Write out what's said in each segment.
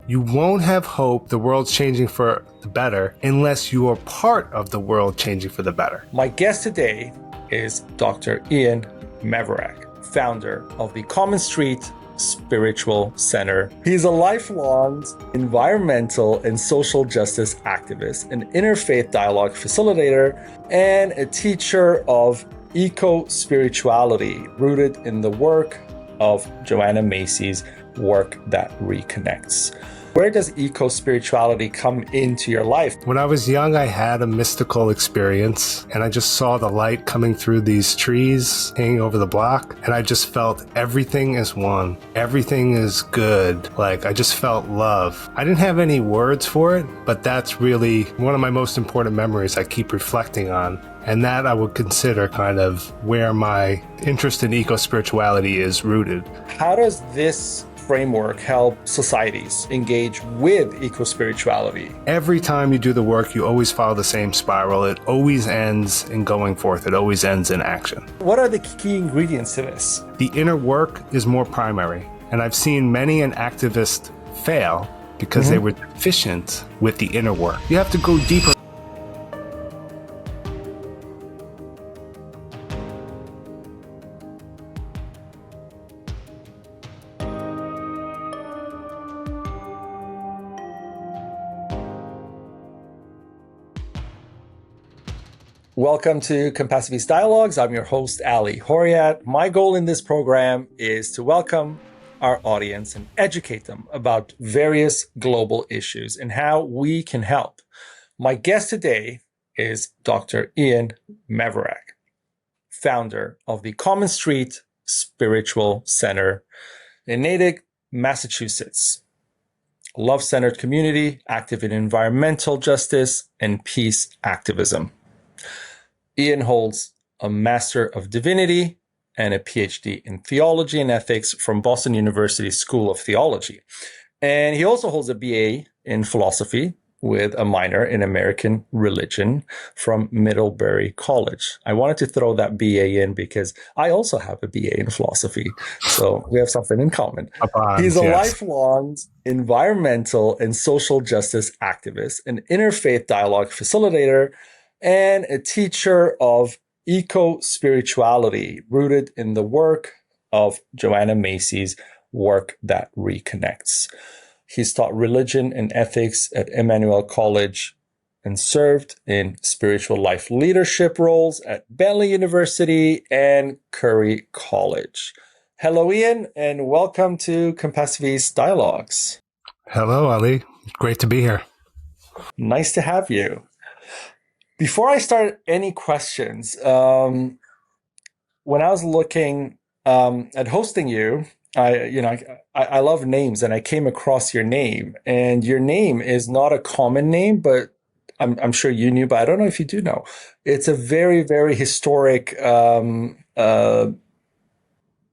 You won't have hope the world's changing for the better unless you are part of the world changing for the better. My guest today is Dr. Ian Mevorach, founder of the Common Street Spiritual Center. He's a lifelong environmental and social justice activist, an interfaith dialogue facilitator, and a teacher of eco-spirituality rooted in the work of Joanna Macy's Work That Reconnects. Where does eco-spirituality come into your life? When I was young, I had a mystical experience, and I just saw the light coming through these trees hanging over the block, and I just felt everything is one. Everything is good. Like, I just felt love. I didn't have any words for it, but that's really one of my most important memories I keep reflecting on. And that I would consider kind of where my interest in eco-spirituality is rooted. How does this framework help societies engage with eco-spirituality? Every time you do the work, you always follow the same spiral. It always ends in going forth. It always ends in action. What are the key ingredients to this? The inner work is more primary. And I've seen many an activist fail because they were deficient with the inner work. You have to go deeper. Welcome to Compassiviste Dialogues. I'm your host, Ali Horiat. My goal in this program is to welcome our audience and educate them about various global issues and how we can help. My guest today is Dr. Ian Mevorach, founder of the Common Street Spiritual Center in Natick, Massachusetts. A love-centered community active in environmental justice and peace activism. Ian holds a Master of Divinity and a Ph.D. in Theology and Ethics from Boston University School of Theology. And he also holds a BA in Philosophy with a minor in American Religion from Middlebury College. I wanted to throw that BA in because I also have a BA in Philosophy. So we have something in common. He's a lifelong environmental and social justice activist, an interfaith dialogue facilitator, and a teacher of eco-spirituality rooted in the work of Joanna Macy's Work That Reconnects. He's taught religion and ethics at Emmanuel College and served in spiritual life leadership roles at Bentley University and Curry College. Hello, Ian, and welcome to Compassiviste Dialogues. Hello, Ali. Great to be here. Nice to have you. Before I start any questions, when I was looking at hosting you, I love names, and I came across your name. And your name is not a common name, but I'm sure you knew, but I don't know if you do know. It's a very, very historic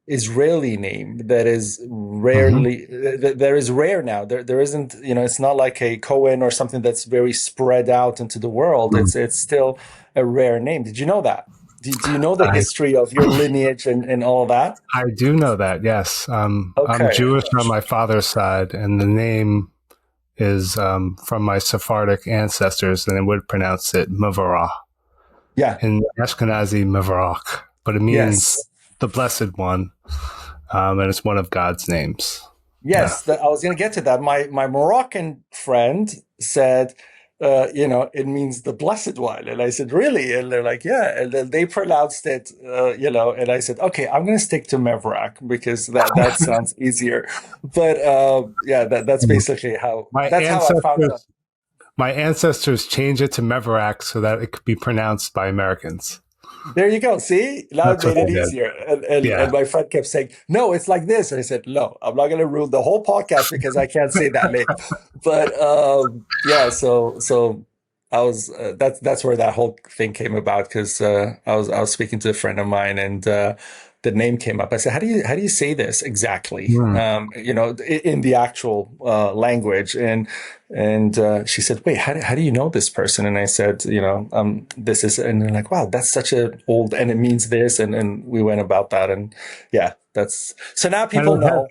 Israeli name that is rarely there is rare now. There isn't, it's not like a Cohen or something that's very spread out into the world. It's still a rare name. Did you know that? Do you know the history of your lineage and all that? I do know that, yes. I'm Jewish on my father's side, and the name is from my Sephardic ancestors, and they would pronounce it Mevorach. Yeah. In Ashkenazi, Mevorach, but it means the Blessed One, and it's one of God's names. Yes, I was going to get to that. My Moroccan friend said, it means the Blessed One. And I said, really? And they're like, yeah. And then they pronounced it, and I said, okay, I'm going to stick to Mevorach because that sounds easier. But that's basically how I found out. My ancestors changed it to Mevorach so that it could be pronounced by Americans. There you go. See, now it made it easier. And my friend kept saying, no, it's like this. And I said, no, I'm not going to ruin the whole podcast because I can't say that name. But so I was, that's where that whole thing came about, because I was speaking to a friend of mine, and the name came up. I said, how do you say this exactly? In the actual language. And she said, wait, how do you know this person? And I said, this is, and they're like, wow, that's such an old, and it means this. And we went about that. And yeah, so now people know.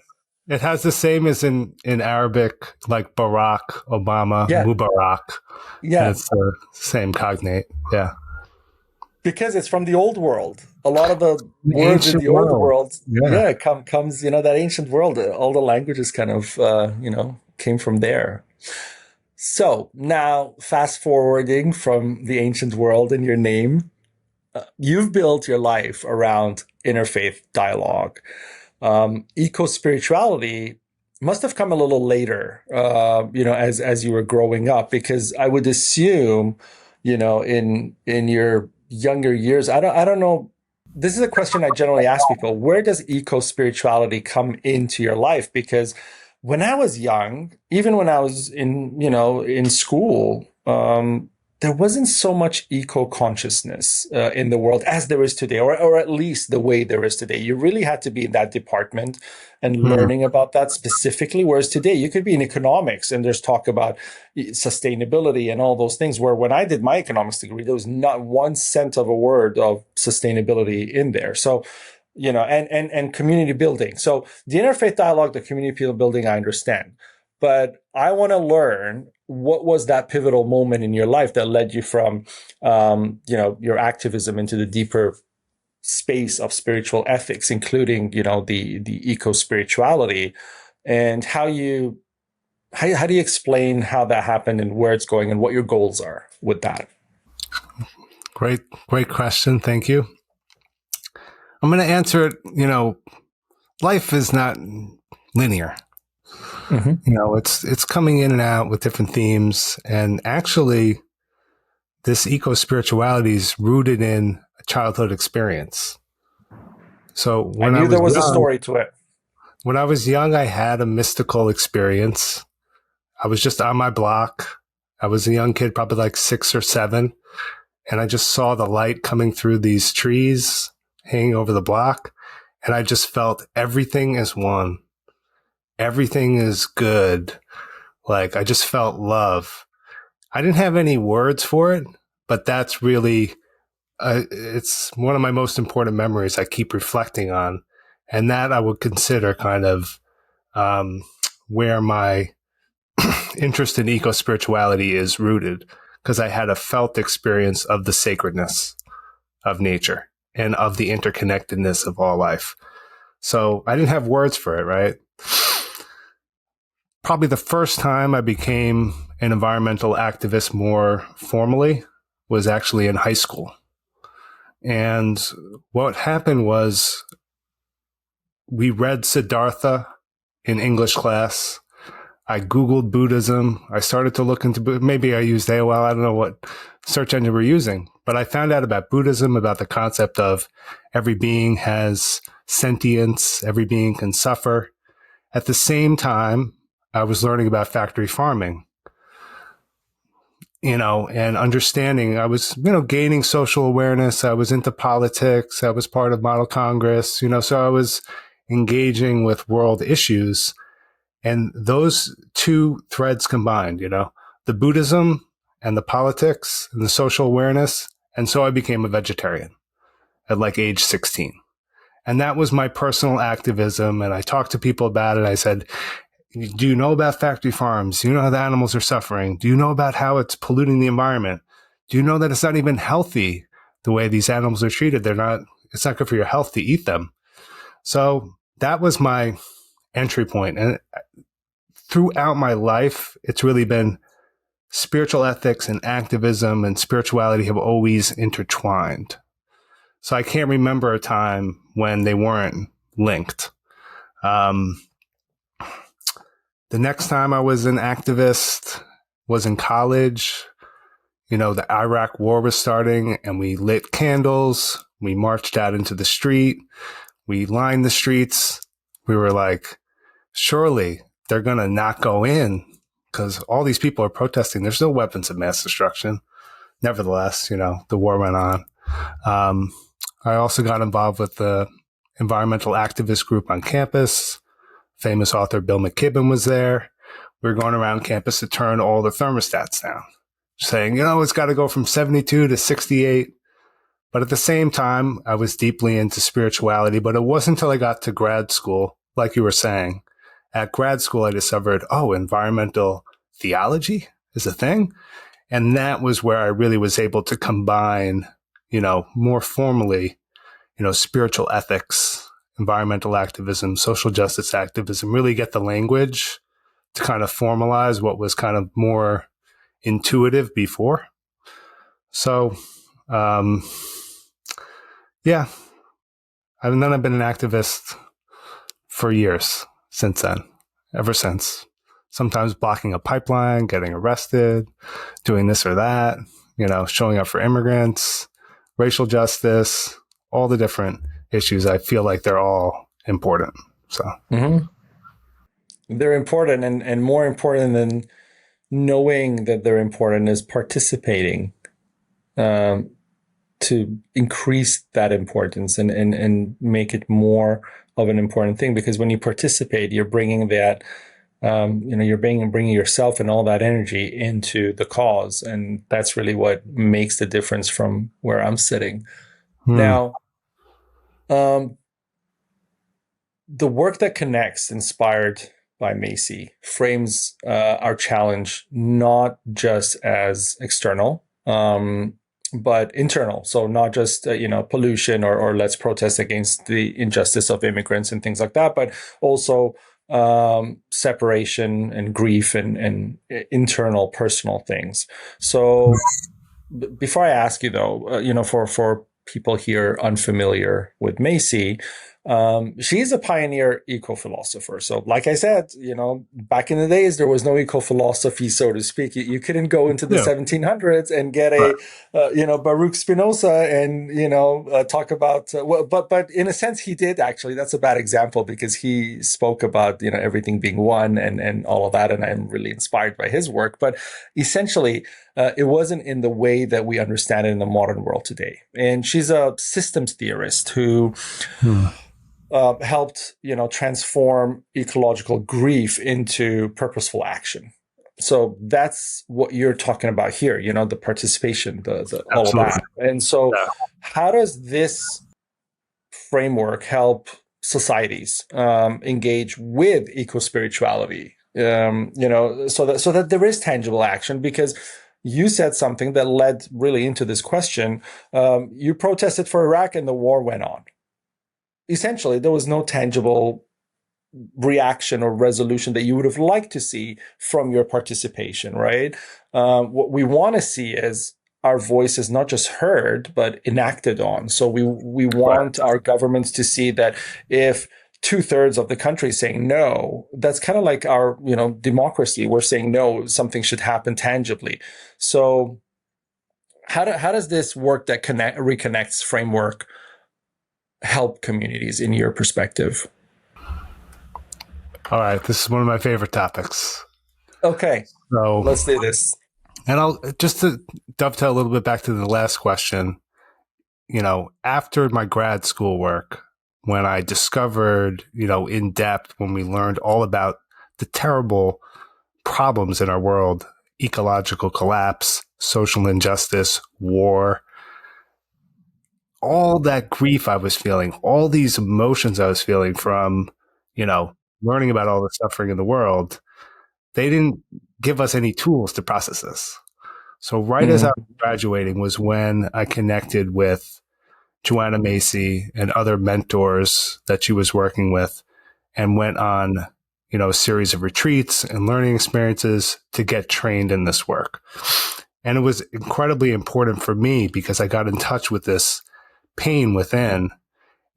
It has the same as in Arabic, like Barack Obama, Yeah, Mubarak, and yeah, it's the same cognate. Yeah, because it's from the old world. A lot of the the words in ancient the old world. world, Yeah. yeah, comes that ancient world. All the languages kind of came from there. So now, fast forwarding from the ancient world in your name, you've built your life around interfaith dialogue. Eco spirituality must have come a little later, as you were growing up, because I would assume, in your younger years, I don't know. This is a question I generally ask people. Where does eco spirituality come into your life? Because when I was young, even when I was in school, there wasn't so much eco consciousness in the world as there is today, or at least the way there is today. You really had to be in that department and Hmm. learning about that specifically. Whereas today, you could be in economics and there's talk about sustainability and all those things. Where when I did my economics degree, there was not 1 cent of a word of sustainability in there. So, and community building. So the interfaith dialogue, the community building, I understand. But I want to learn, what was that pivotal moment in your life that led you from, your activism into the deeper space of spiritual ethics, including, the eco spirituality, and how do you explain how that happened and where it's going and what your goals are with that? Great question. Thank you. I'm going to answer it. Life is not linear. Mm-hmm. It's coming in and out with different themes, and actually, this eco spirituality is rooted in a childhood experience. So I knew there was a story to it. when I was young, I had a mystical experience. I was just on my block. I was a young kid, probably like 6 or 7, and I just saw the light coming through these trees hanging over the block, and I just felt everything is one. Everything is good. Like I just felt love. I didn't have any words for it, but that's really it's one of my most important memories I keep reflecting on, and that I would consider kind of um, where my interest in eco spirituality is rooted, because I had a felt experience of the sacredness of nature and of the interconnectedness of all life. So I didn't have words for it, right? Probably the first time I became an environmental activist more formally was actually in high school. And what happened was we read Siddhartha in English class. I Googled Buddhism. I started to look into, maybe I used AOL. I don't know what search engine we're using, but I found out about Buddhism, about the concept of every being has sentience, every being can suffer. At the same time, I was learning about factory farming, and understanding. I was, gaining social awareness. I was into politics. I was part of Model Congress, so I was engaging with world issues. And those two threads combined, the Buddhism and the politics and the social awareness. And so I became a vegetarian at like age 16. And that was my personal activism. And I talked to people about it. I said, do you know about factory farms? Do you know how the animals are suffering? Do you know about how it's polluting the environment? Do you know that it's not even healthy the way these animals are treated? It's not good for your health to eat them. So that was my entry point. And throughout my life, it's really been spiritual ethics and activism and spirituality have always intertwined. So I can't remember a time when they weren't linked. The next time I was an activist was in college. The Iraq war was starting and we lit candles. We marched out into the street. We lined the streets. We were like, surely they're going to not go in because all these people are protesting. There's no weapons of mass destruction. Nevertheless, the war went on. I also got involved with the environmental activist group on campus. Famous author Bill McKibben was there. We were going around campus to turn all the thermostats down, saying, it's got to go from 72 to 68. But at the same time, I was deeply into spirituality. But it wasn't until I got to grad school, like you were saying, at grad school, I discovered, environmental theology is a thing. And that was where I really was able to combine, more formally, spiritual ethics, environmental activism, social justice activism, really get the language to kind of formalize what was kind of more intuitive before. So, yeah. And then I've been an activist for years since then, ever since. Sometimes blocking a pipeline, getting arrested, doing this or that, showing up for immigrants, racial justice, all the different issues. I feel like they're all important. So they're important, and more important than knowing that they're important is participating to increase that importance and make it more of an important thing. Because when you participate, you're bringing that, you're bringing yourself and all that energy into the cause. And that's really what makes the difference from where I'm sitting. Now, the Work That Connects, inspired by Macy, frames our challenge not just as external, but internal. So not just, pollution or let's protest against the injustice of immigrants and things like that, but also separation and grief and internal personal things. So before I ask you though, for people here unfamiliar with Macy, she's a pioneer eco-philosopher. So like I said, back in the days, there was no eco-philosophy, so to speak. You couldn't go into the 1700s and get a, Baruch Spinoza and, talk about, but in a sense, he did actually. That's a bad example because he spoke about, everything being one and all of that. And I'm really inspired by his work. But essentially, it wasn't in the way that we understand it in the modern world today. And she's a systems theorist who helped, transform ecological grief into purposeful action. So that's what you're talking about here, the participation, the all of that. And so how does this framework help societies engage with eco-spirituality? So that there is tangible action, because you said something that led really into this question. You protested for Iraq and the war went on. Essentially, there was no tangible reaction or resolution that you would have liked to see from your participation, right? What we want to see is our voice is not just heard, but enacted on. So we want our governments to see that if 2/3 of the country is saying no, that's kind of like our, democracy. We're saying no, something should happen tangibly. So how does this Work That Reconnects framework help communities in your perspective? All right. This is one of my favorite topics. Okay. So let's do this. And I'll just to dovetail a little bit back to the last question, after my grad school work, when I discovered, in depth, when we learned all about the terrible problems in our world, ecological collapse, social injustice, war, all that grief I was feeling, all these emotions I was feeling from, learning about all the suffering in the world, they didn't give us any tools to process this. So right as I was graduating was when I connected with Joanna Macy and other mentors that she was working with, and went on, a series of retreats and learning experiences to get trained in this work. And it was incredibly important for me because I got in touch with this pain within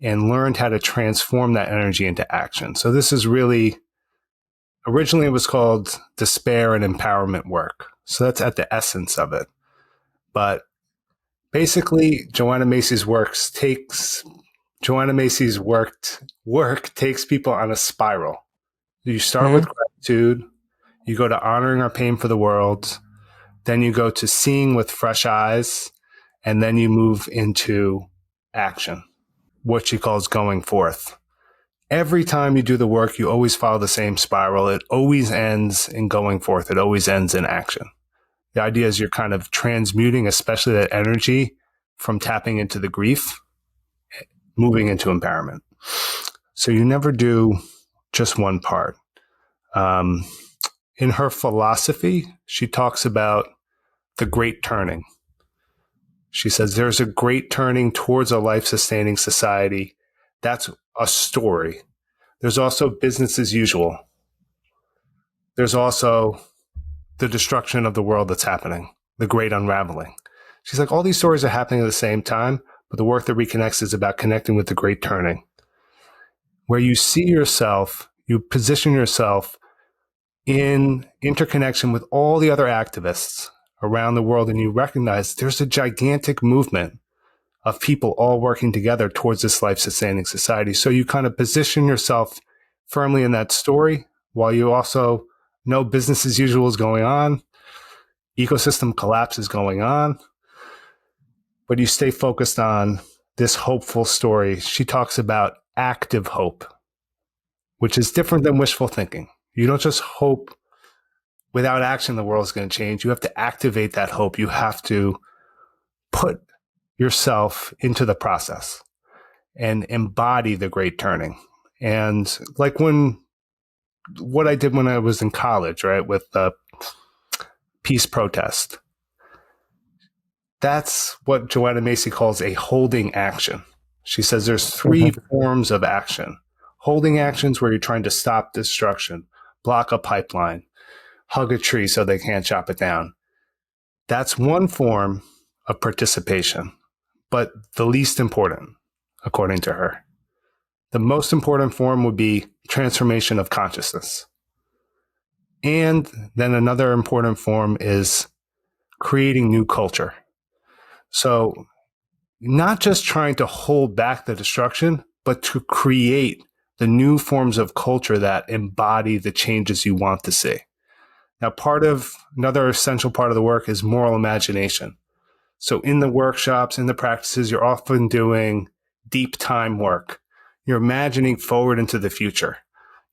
and learned how to transform that energy into action. So this is really, originally it was called despair and empowerment work. So that's at the essence of it. But basically, Joanna Macy's work takes people on a spiral. You start with gratitude, you go to honoring our pain for the world, then you go to seeing with fresh eyes, and then you move into action, what she calls going forth. Every time you do the work, you always follow the same spiral. It always ends in going forth. It always ends in action. The idea is you're kind of transmuting, especially that energy, from tapping into the grief, moving into empowerment. So you never do just one part. In her philosophy, she talks about the great turning. She says there's a great turning towards a life-sustaining society. That's a story. There's also business as usual. There's also the destruction of the world that's happening, the great unraveling. She's like, all these stories are happening at the same time, but the work that reconnects is about connecting with the great turning, where you see yourself, you position yourself in interconnection with all the other activists around the world, and you recognize there's a gigantic movement of people all working together towards this life-sustaining society. So you kind of position yourself firmly in that story while you also know business as usual is going on, ecosystem collapse is going on, but you stay focused on this hopeful story. She talks about active hope, which is different than wishful thinking. You don't just hope without action the world's going to change. You have to activate that hope. You have to put yourself into the process and embody the great turning. And like what I did when I was in college, right, with the peace protest, that's what Joanna Macy calls a holding action. She says there's three forms of action. Holding actions where you're trying to stop destruction, block a pipeline, hug a tree so they can't chop it down. That's one form of participation, but the least important, according to her. The most important form would be transformation of consciousness. And then another important form is creating new culture. So not just trying to hold back the destruction, but to create the new forms of culture that embody the changes you want to see. Now, another essential part of the work is moral imagination. So in the workshops, in the practices, you're often doing deep time work. You're imagining forward into the future.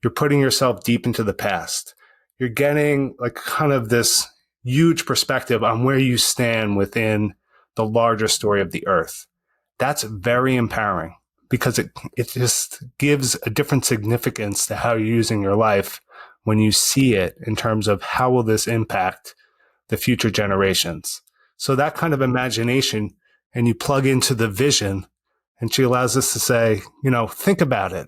You're putting yourself deep into the past. You're getting like kind of this huge perspective on where you stand within the larger story of the earth. That's very empowering because it just gives a different significance to how you're using your life when you see it in terms of how will this impact the future generations. So that kind of imagination, and you plug into the vision, and she allows us to say, think about it.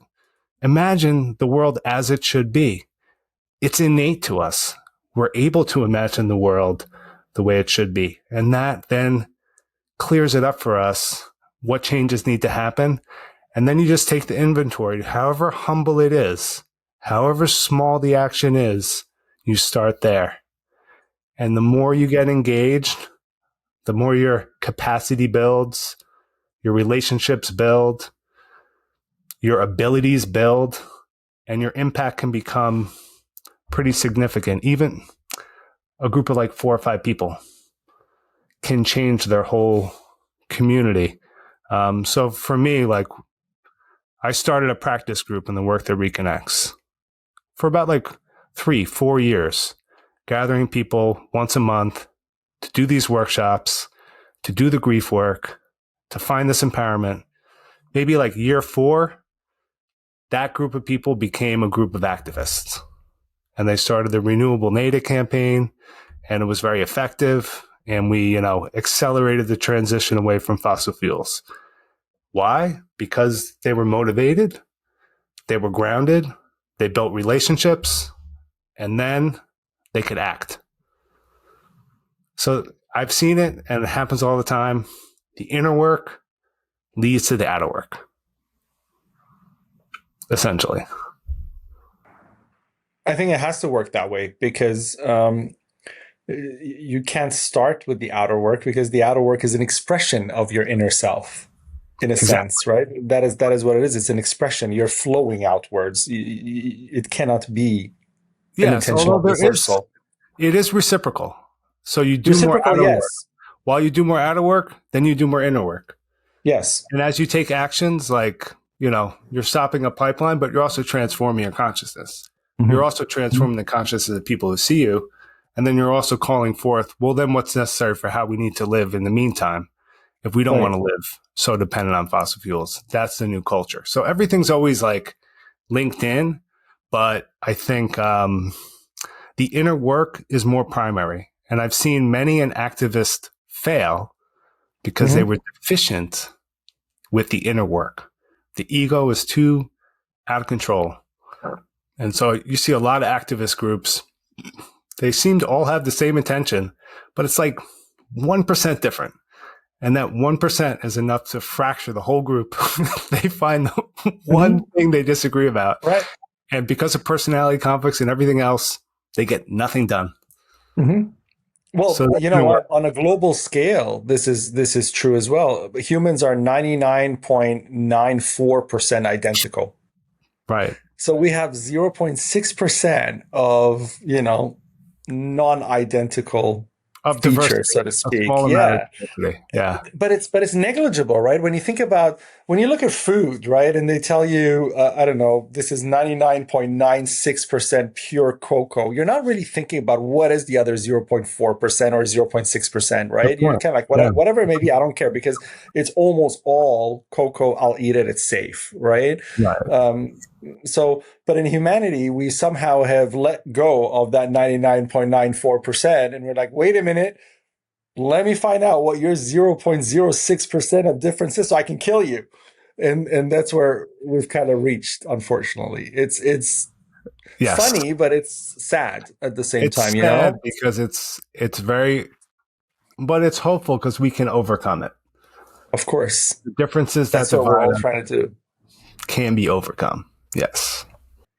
Imagine the world as it should be. It's innate to us. We're able to imagine the world the way it should be. And that then clears it up for us, what changes need to happen. And then you just take the inventory, however humble it is, however small the action is, you start there. And the more you get engaged, the more your capacity builds, your relationships build, your abilities build, and your impact can become pretty significant. Even a group of like 4 or 5 people can change their whole community. So for me, like I started a practice group in the Work That Reconnects for about like 3-4 years, gathering people once a month to do these workshops, to do the grief work, to find this empowerment. Maybe like year 4, that group of people became a group of activists. And they started the Renewable Natick campaign, and it was very effective. And we, accelerated the transition away from fossil fuels. Why? Because they were motivated, they were grounded, they built relationships, and then they could act. So I've seen it, and it happens all the time. The inner work leads to the outer work, essentially. I think it has to work that way because you can't start with the outer work because the outer work is an expression of your inner self, in a sense, right? That is what it is. It's an expression. You're flowing outwards. It cannot be an intentional reversal. It is reciprocal. So you do more outer work. While you do more outer work, then you do more inner work. Yes. And as you take actions like, you're stopping a pipeline, but you're also transforming your consciousness. Mm-hmm. You're also transforming the consciousness of the people who see you. And then you're also calling forth, well, then what's necessary for how we need to live in the meantime if we don't want to live so dependent on fossil fuels? That's the new culture. So everything's always like linked in, but I think the inner work is more primary. And I've seen many an activist fail because they were deficient with the inner work. The ego is too out of control. And so you see a lot of activist groups, they seem to all have the same intention, but it's like 1% different. And that 1% is enough to fracture the whole group. They find one thing they disagree about. Right. And because of personality conflicts and everything else, they get nothing done. Well, So on a global scale, this is true as well. Humans are 99.94% identical. Right. So we have 0.6% of, non-identical Of features, diversity, so to a speak. small amount of diversity. Yeah. But it's negligible, right? When you think about, when you look at food, right, and they tell you, I don't know, this is 99.96% pure cocoa. You're not really thinking about what is the other 0.4% or 0.6%, right? You're kind of like, whatever it may be, I don't care, because it's almost all cocoa. I'll eat it. It's safe, right? Right. But in humanity, we somehow have let go of that 99.94%. And we're like, wait a minute, let me find out what your 0.06% of difference is so I can kill you. And that's where we've kind of reached, unfortunately. It's Yes. funny, but it's sad at the same time, It's sad because it's very, but it's hopeful because we can overcome it. Of course. The differences that's that what we're all divide trying to do. Can be overcome. Yes.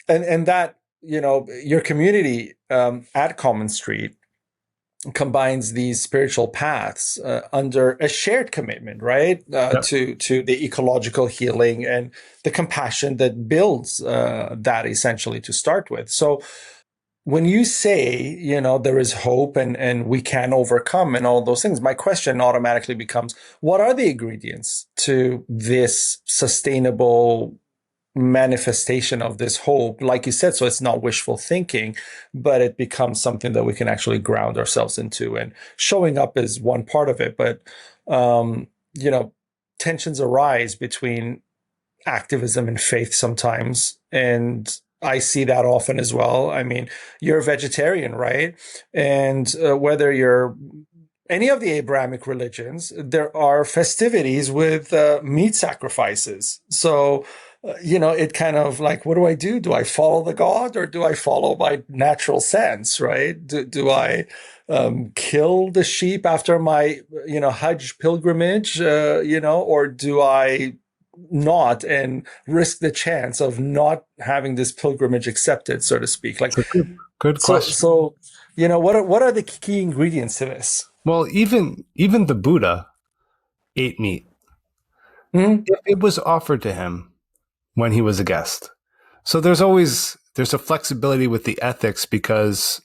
And that, your community at Common Street combines these spiritual paths under a shared commitment, right? To the ecological healing and the compassion that builds that essentially to start with. So when you say, there is hope and we can overcome and all those things, my question automatically becomes, what are the ingredients to this sustainable manifestation of this hope, like you said, so it's not wishful thinking, but it becomes something that we can actually ground ourselves into, and showing up is one part of it. But, tensions arise between activism and faith sometimes. And I see that often as well. I mean, you're a vegetarian, right? And whether you're any of the Abrahamic religions, there are festivities with meat sacrifices. So, it kind of like, what do I do? Do I follow the God or do I follow my natural sense, right? Do I kill the sheep after my, Hajj pilgrimage, or do I not and risk the chance of not having this pilgrimage accepted, so to speak? Like, good question. So, what are the key ingredients to this? Well, even the Buddha ate meat. It was offered to him when he was a guest. So there's a flexibility with the ethics because,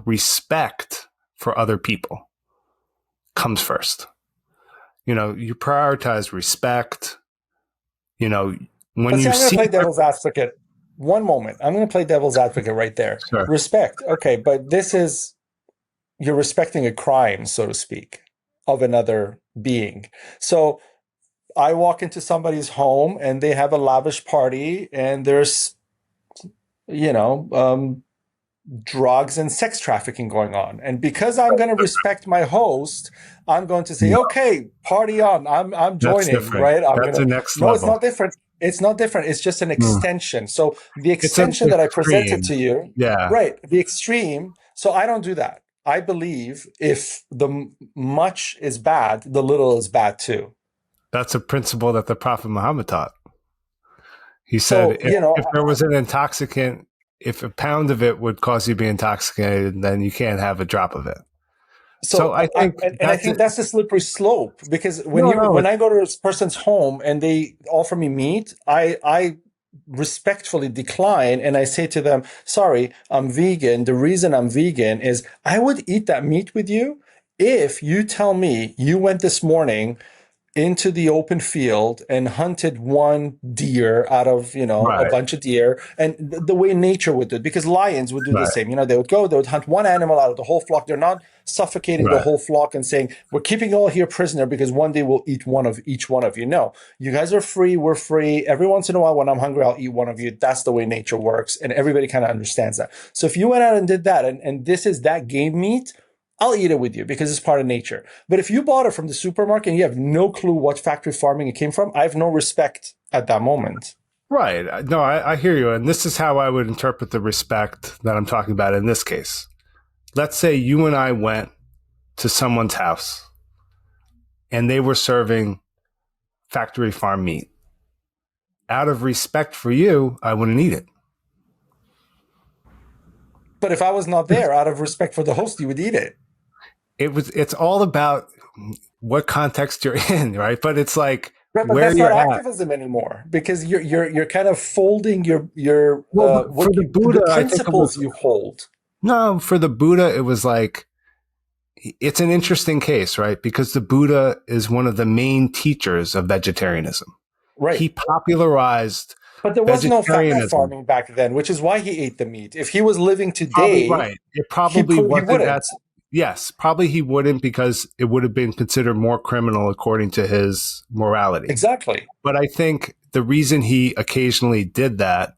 respect for other people comes first. You prioritize respect. When I'm you going see to play devil's advocate. One moment. I'm going to play devil's advocate right there. Sure. Respect. Okay. But you're respecting a crime, so to speak, of another being. So I walk into somebody's home and they have a lavish party and there's, drugs and sex trafficking going on. And because I'm going to respect my host, I'm going to say, okay, party on. I'm joining, right? That's the next level. No, it's not different. It's not different. It's just an extension. So the extension that I presented to you, right? The extreme. So I don't do that. I believe if the much is bad, the little is bad too. That's a principle that the Prophet Muhammad taught. He said, if there was an intoxicant, if a pound of it would cause you to be intoxicated, then you can't have a drop of it. So I think, I think that's a slippery slope, because when I go to a person's home and they offer me meat, I respectfully decline and I say to them, sorry, I'm vegan. The reason I'm vegan is I would eat that meat with you if you tell me you went this morning into the open field and hunted one deer out of, a Right. bunch of deer, and the way nature would do it, because lions would do the Right. same. They would hunt one animal out of the whole flock. They're not suffocating the Right. whole flock and saying, we're keeping you all here prisoner because one day we'll eat one of each one of you. No, you guys are free. We're free. Every once in a while, when I'm hungry, I'll eat one of you. That's the way nature works. And everybody kind of understands that. So if you went out and did that, and this is that game meat, I'll eat it with you because it's part of nature. But if you bought it from the supermarket and you have no clue what factory farming it came from, I have no respect at that moment. Right. No, I hear you. And this is how I would interpret the respect that I'm talking about in this case. Let's say you and I went to someone's house and they were serving factory farm meat. Out of respect for you, I wouldn't eat it. But if I was not there, out of respect for the host, you would eat it. It's all about what context you're in, right? But it's like Right, but where that's you're not at. activism anymore because you're kind of folding your Well, for the Buddha, the I think it principles was you hold. no. For the Buddha, it was like it's an interesting case, right? Because the Buddha is one of the main teachers of vegetarianism. Right. He popularized But there was no factory vegetarianism. farming back then, which is why he ate the meat. If he was living Probably today, right. It probably he wasn't wouldn't. as yes, probably he wouldn't because it would have been considered more criminal according to his morality. Exactly. But I think the reason he occasionally did that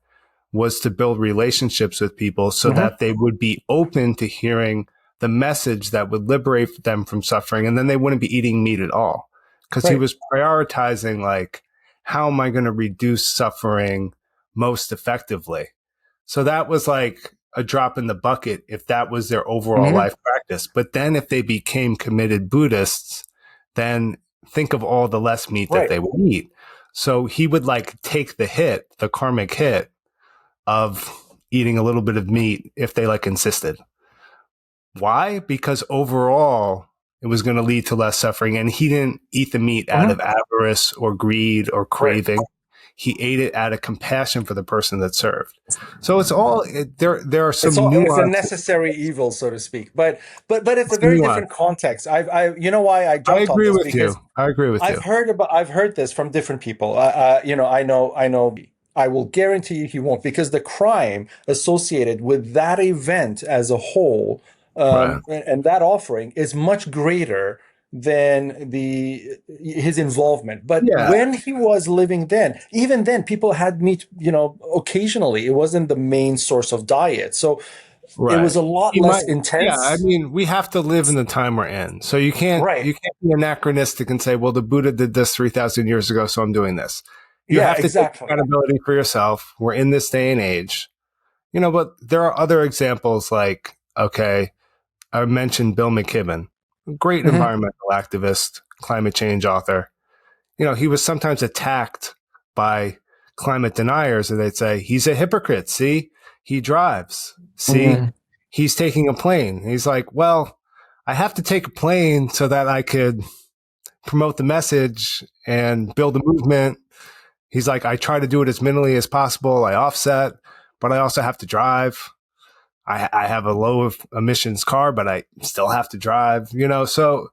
was to build relationships with people so Mm-hmm. that they would be open to hearing the message that would liberate them from suffering. And then they wouldn't be eating meat at all because he Right. was prioritizing, like, how am I going to reduce suffering most effectively? So that was like a drop in the bucket if that was their overall Mm-hmm. life practice. But then if they became committed Buddhists, then think of all the less meat that Right. they would eat. So he would like take the hit, the karmic hit of eating a little bit of meat if they like insisted. Why? Because overall it was going to lead to less suffering. And he didn't eat the meat out of Mm-hmm. avarice or greed or Right. craving. He ate it out of compassion for the person that served. So it's all there are some It's a nuance. necessary evil, so to speak. But it's a Some very nuance. different context. You know why I I jumped on agree this with you. because I agree with you. I've heard this from different people. I know. I will guarantee you he won't because the crime associated with that event as a whole, Right. and that offering is much greater than his involvement. But Yeah. when he was living then, even then, people had meat, occasionally. It wasn't the main source of diet. So it Right. was a lot You less might, yeah, I intense. mean, we have to live in the time we're in. So Right. you can't be anachronistic and say, well, the Buddha did this 3,000 years ago, so I'm doing this. You Yeah, have to take exactly. accountability for yourself. We're in this day and age, but there are other examples like, okay, I mentioned Bill McKibben, a great Hmm. environmental activist, climate change author. He was sometimes attacked by climate deniers, and they'd say, he's a hypocrite. See, he drives. See, Hmm. he's taking a plane. And he's like, well, I have to take a plane so that I could promote the message and build a movement. He's like, I try to do it as minimally as possible. I offset, but I also have to drive. I have a low emissions car, but I still have to drive, So,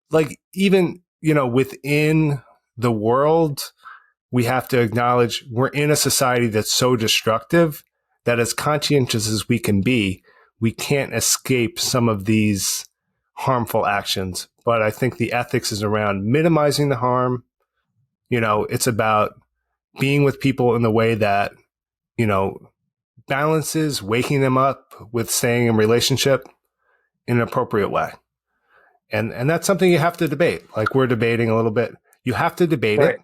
like, even, within the world, we have to acknowledge we're in a society that's so destructive that as conscientious as we can be, we can't escape some of these harmful actions. But I think the ethics is around minimizing the harm. It's about being with people in the way that, you know, balances waking them up with staying in relationship in an appropriate way. And that's something you have to debate. Like we're debating a little bit. You have to debate it. Right.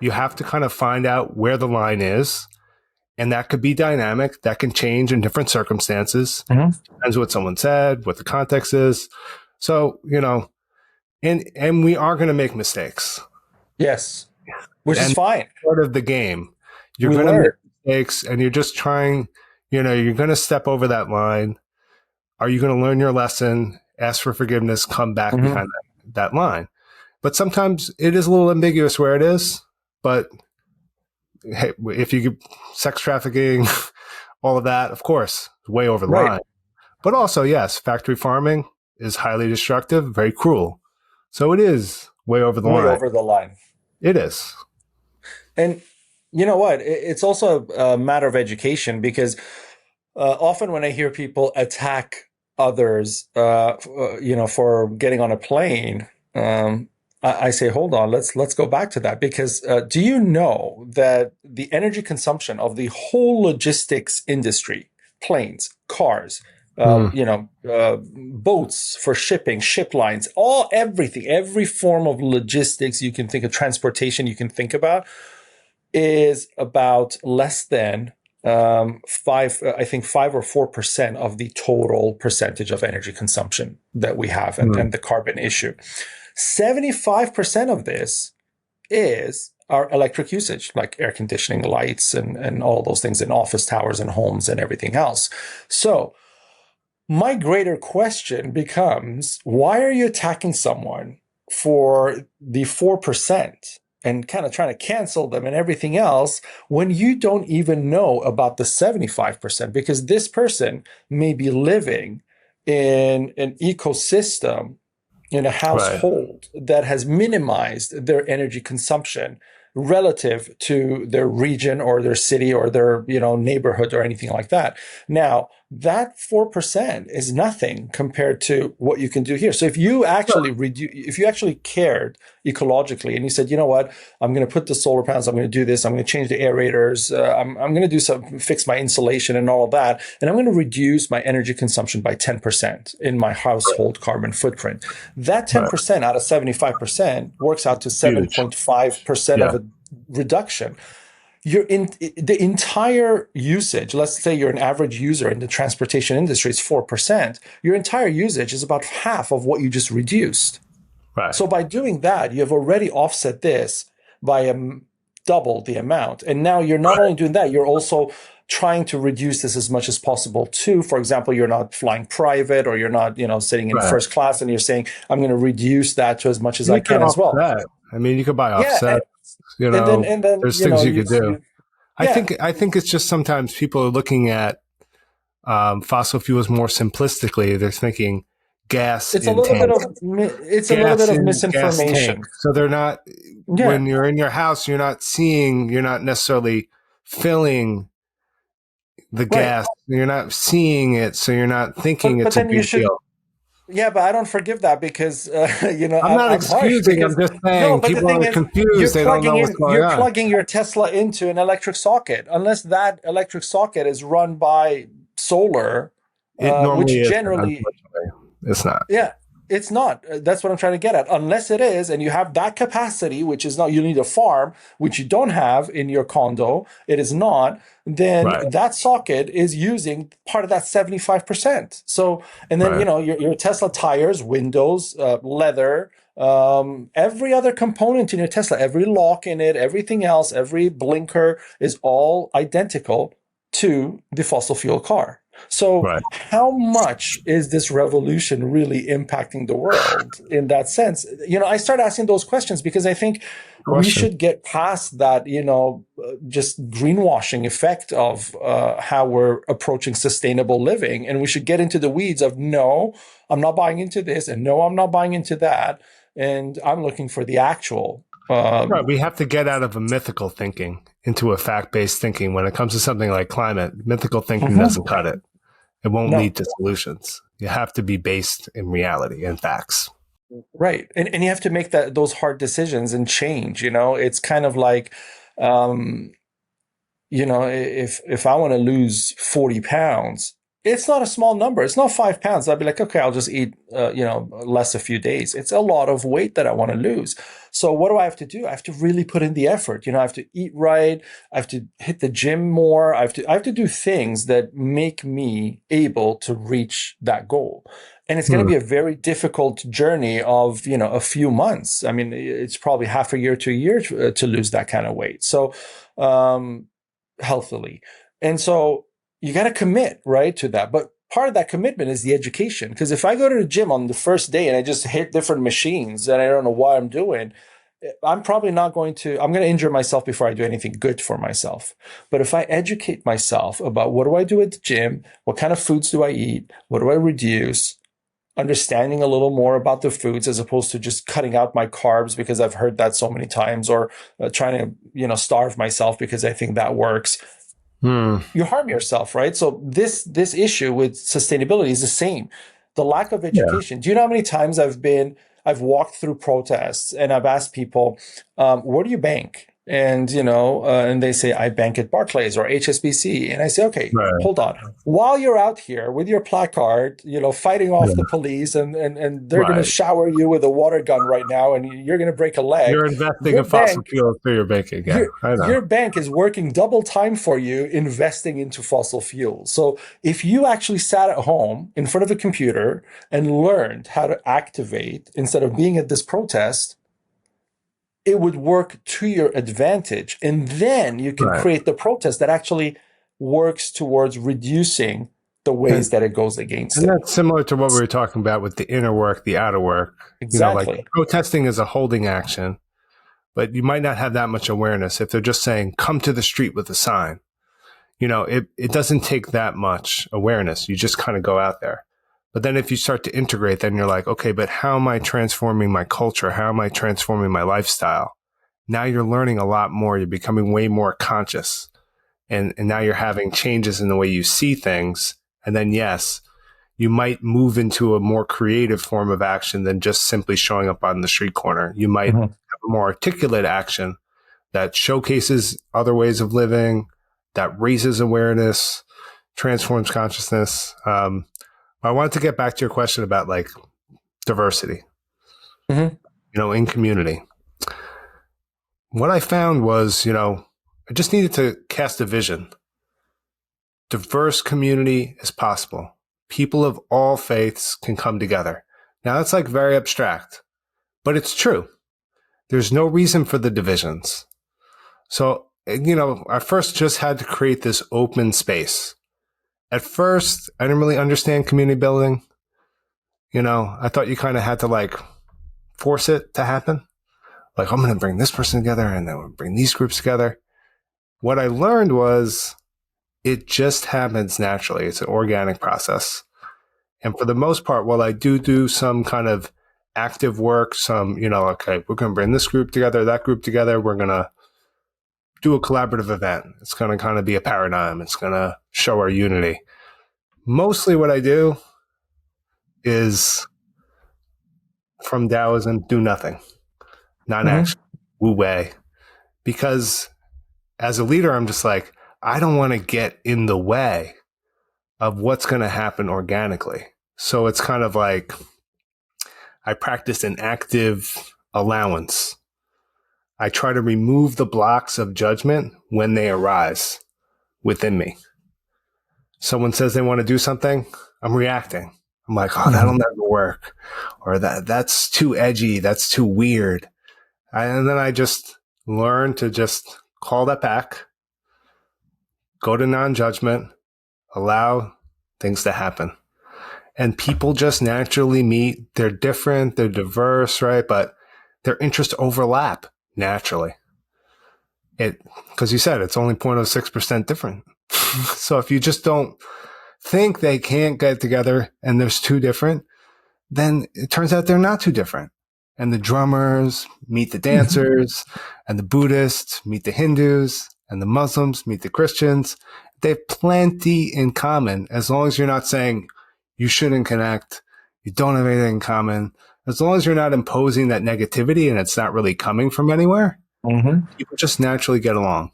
You have to kind of find out where the line is. And that could be dynamic. That can change in different circumstances. Hmm. Depends what someone said, what the context is. So, and we are going to make mistakes. Yes, which is And fine. part of the game. You're We going to make learn. mistakes and you're just trying, you're going to step over that line. Are you going to learn your lesson, ask for forgiveness, come back Hmm. behind that line? But sometimes it is a little ambiguous where it is. But hey, if you could, sex trafficking, all of that, of course, way over the Right. line. But also, yes, factory farming is highly destructive, very cruel. So it is way over the way line. over the line. It is. And you know what? It's also a matter of education, because often when I hear people attack others, for getting on a plane, I say, hold on, let's go back to that, because do you know that the energy consumption of the whole logistics industry, planes, cars, boats for shipping, ship lines, everything, every form of logistics you can think of, transportation you can think about, is about less than 5 or 4% of the total percentage of energy consumption that we have, and the carbon issue. 75% of this is our electric usage, like air conditioning, lights, and all those things in office towers and homes and everything else. So my greater question becomes, why are you attacking someone for the 4%? And kind of trying to cancel them and everything else, when you don't even know about the 75%, because this person may be living in an ecosystem, in a household that has minimized their energy consumption relative to their region or their city or their neighborhood or anything like that. Now, that 4% is nothing compared to what you can do here. So if you actually if you actually cared ecologically and you said, you know what, I'm going to put the solar panels, I'm going to do this, I'm going to change the aerators, I'm going to fix my insulation and all of that, and I'm going to reduce my energy consumption by 10% in my household carbon footprint. That 10% out of 75% works out to 7.5% of a reduction. You're in the entire usage. Let's say you're an average user in the transportation industry, it's 4%. Your entire usage is about half of what you just reduced. Right. So by doing that, you have already offset this by double the amount. And now you're not only doing that, you're also trying to reduce this as much as possible too. For example, you're not flying private, or you're not, sitting in first class, and you're saying, I'm going to reduce that to as much as I can as well. I mean, you could buy offset. And then there's things you could do. I think it's just sometimes people are looking at fossil fuels more simplistically. They're thinking gas. It's a little bit of misinformation. So they're not. When you're in your house, you're not necessarily filling the gas. You're not seeing it, so you're not thinking it's a big deal. Yeah, but I don't forgive that, because I'm not excusing. I'm just saying people are confused. They don't know what's going on. You're plugging your Tesla into an electric socket, unless that electric socket is run by solar, which is, generally it's not. Yeah, it's not. That's what I'm trying to get at. Unless it is, and you have that capacity, which is not, you need a farm, which you don't have in your condo, it is not, then that socket is using part of that 75%. So, and then, your Tesla tires, windows, leather, every other component in your Tesla, every lock in it, everything else, every blinker is all identical to the fossil fuel car. So how much is this revolution really impacting the world in that sense? I start asking those questions because I think we should get past that, just greenwashing effect of how we're approaching sustainable living. And we should get into the weeds of, no, I'm not buying into this, and no, I'm not buying into that. And I'm looking for the actual. We have to get out of a mythical thinking into a fact-based thinking. When it comes to something like climate, mythical thinking doesn't cut it. It won't lead to solutions. You have to be based in reality and facts. Right. And you have to make those hard decisions and change. It's kind of like, if I want to lose 40 pounds, it's not a small number. It's not 5 pounds. I'd be like, okay, I'll just eat, less a few days. It's a lot of weight that I want to lose. So what do I have to do? I have to really put in the effort. I have to eat right. I have to hit the gym more. I have to do things that make me able to reach that goal. And it's going to be a very difficult journey of, a few months. I mean, it's probably half a year to a year to lose that kind of weight. So, healthily. And so, you got to commit, to that. But part of that commitment is the education. Because if I go to the gym on the first day and I just hit different machines and I don't know what I'm doing, I'm probably not going to, I'm going to injure myself before I do anything good for myself. But if I educate myself about what do I do at the gym, what kind of foods do I eat, what do I reduce, understanding a little more about the foods as opposed to just cutting out my carbs because I've heard that so many times, or trying to, starve myself because I think that works. Hmm. You harm yourself, right? So this issue with sustainability is the same. The lack of Yeah. education. Do you know how many times I've walked through protests and I've asked people, where do you bank? And and they say I bank at Barclays or HSBC, and I say, okay, Right. hold on. While you're out here with your placard, fighting off the Yeah. police, and they're going to Right. shower you with a water gun right now, and you're going to break a leg. You're investing Your in fossil bank fuels through your banking. Yeah, I know. your bank is working double time for you investing into fossil fuels. So if you actually sat at home in front of a computer and learned how to activate instead of being at this protest, it would work to your advantage. And then you can Right. create the protest that actually works towards reducing the ways And, that it goes against and it. that's similar to what we were talking about with the inner work, the outer work. Like Exactly. protesting is a holding action, but you might not have that much awareness if they're just saying, come to the street with a sign. It doesn't take that much awareness. You just kind of go out there. But then if you start to integrate, then you're like, okay, but how am I transforming my culture? How am I transforming my lifestyle? Now you're learning a lot more. You're becoming way more conscious. And now you're having changes in the way you see things. And then, yes, you might move into a more creative form of action than just simply showing up on the street corner. You might have a more articulate action that showcases other ways of living, that raises awareness, transforms consciousness. I wanted to get back to your question about like diversity, Mm-hmm. in community. What I found was, I just needed to cast a vision. Diverse community is possible. People of all faiths can come together. Now that's like very abstract, but it's true. There's no reason for the divisions. So, I first just had to create this open space. At first, I didn't really understand community building. I thought you kind of had to like force it to happen. Like, I'm going to bring this person together and then we'll bring these groups together. What I learned was it just happens naturally. It's an organic process. And for the most part, while I do some kind of active work, okay, we're going to bring this group together, that group together. We're going to do a collaborative event. It's going to kind of be a paradigm. It's going to show our unity. Mostly what I do is from Taoism, do nothing, non-action, wu wei. Because as a leader, I'm just like, I don't want to get in the way of what's going to happen organically. So it's kind of like I practice an active allowance. I try to remove the blocks of judgment when they arise within me. Someone says they want to do something, I'm reacting. I'm like, oh, that'll never work. Or that's too edgy. That's too weird. And then I just learn to just call that back, go to non-judgment, allow things to happen. And people just naturally meet. They're different. They're diverse, right? But their interests overlap naturally. Because you said it's only 0.06% different. So if you just don't think they can't get together and there's two different, then it turns out they're not too different. And the drummers meet the dancers, and the Buddhists meet the Hindus, and the Muslims meet the Christians. They have plenty in common as long as you're not saying you shouldn't connect, you don't have anything in common. As long as you're not imposing that negativity and it's not really coming from anywhere, people just naturally get along.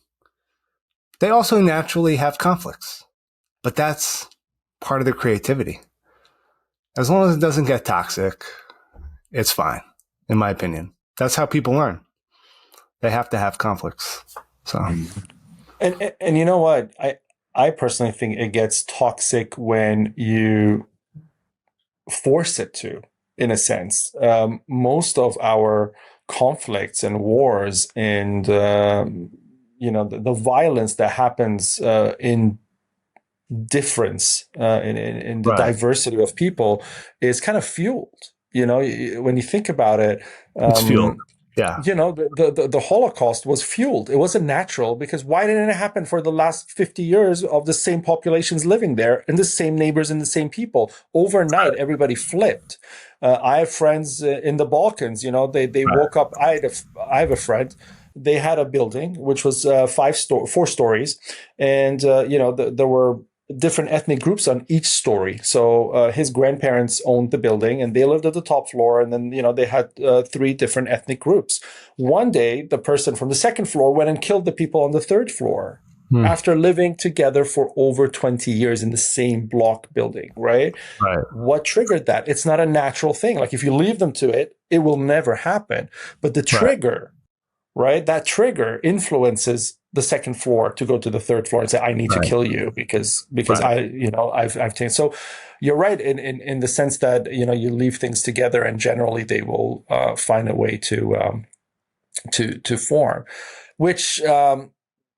They also naturally have conflicts, but that's part of their creativity. As long as it doesn't get toxic, it's fine, in my opinion. That's how people learn. They have to have conflicts. So, and you know what? I personally think it gets toxic when you force it to, in a sense. Most of our conflicts and wars and the violence that happens in difference in the right. diversity of people is kind of fueled. When you think about it, It's fueled. Yeah. The Holocaust was fueled. It wasn't natural, because why didn't it happen for the last 50 years of the same populations living there and the same neighbors and the same people? Overnight, everybody flipped. I have friends in the Balkans. They Right. woke up. I have a friend. They had a building which was 4 stories, and there were different ethnic groups on each story. So his grandparents owned the building, and they lived at the top floor. And then they had 3 different ethnic groups. One day, the person from the second floor went and killed the people on the third floor. Hmm. After living together for over 20 years in the same block building, right? Right. What triggered that? It's not a natural thing. Like, if you leave them to it, it will never happen. But the Right. trigger, right? That trigger influences the second floor to go to the third floor and say, "I need to Right. kill you because Right. I've taken." So you're right in the sense that you leave things together, and generally they will find a way to form. Which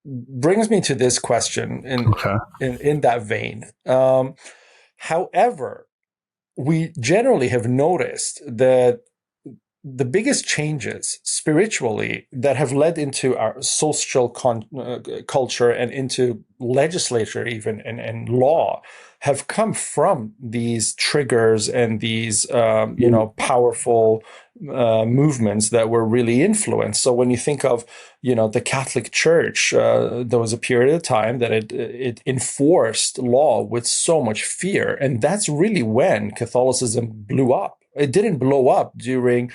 brings me to this question Okay. in that vein. However, we generally have noticed that the biggest changes spiritually that have led into our social culture and into legislature even and law have come from these triggers and these powerful movements that were really influenced. So when you think of the Catholic Church, there was a period of time that it enforced law with so much fear, and that's really when Catholicism blew up. It didn't blow up during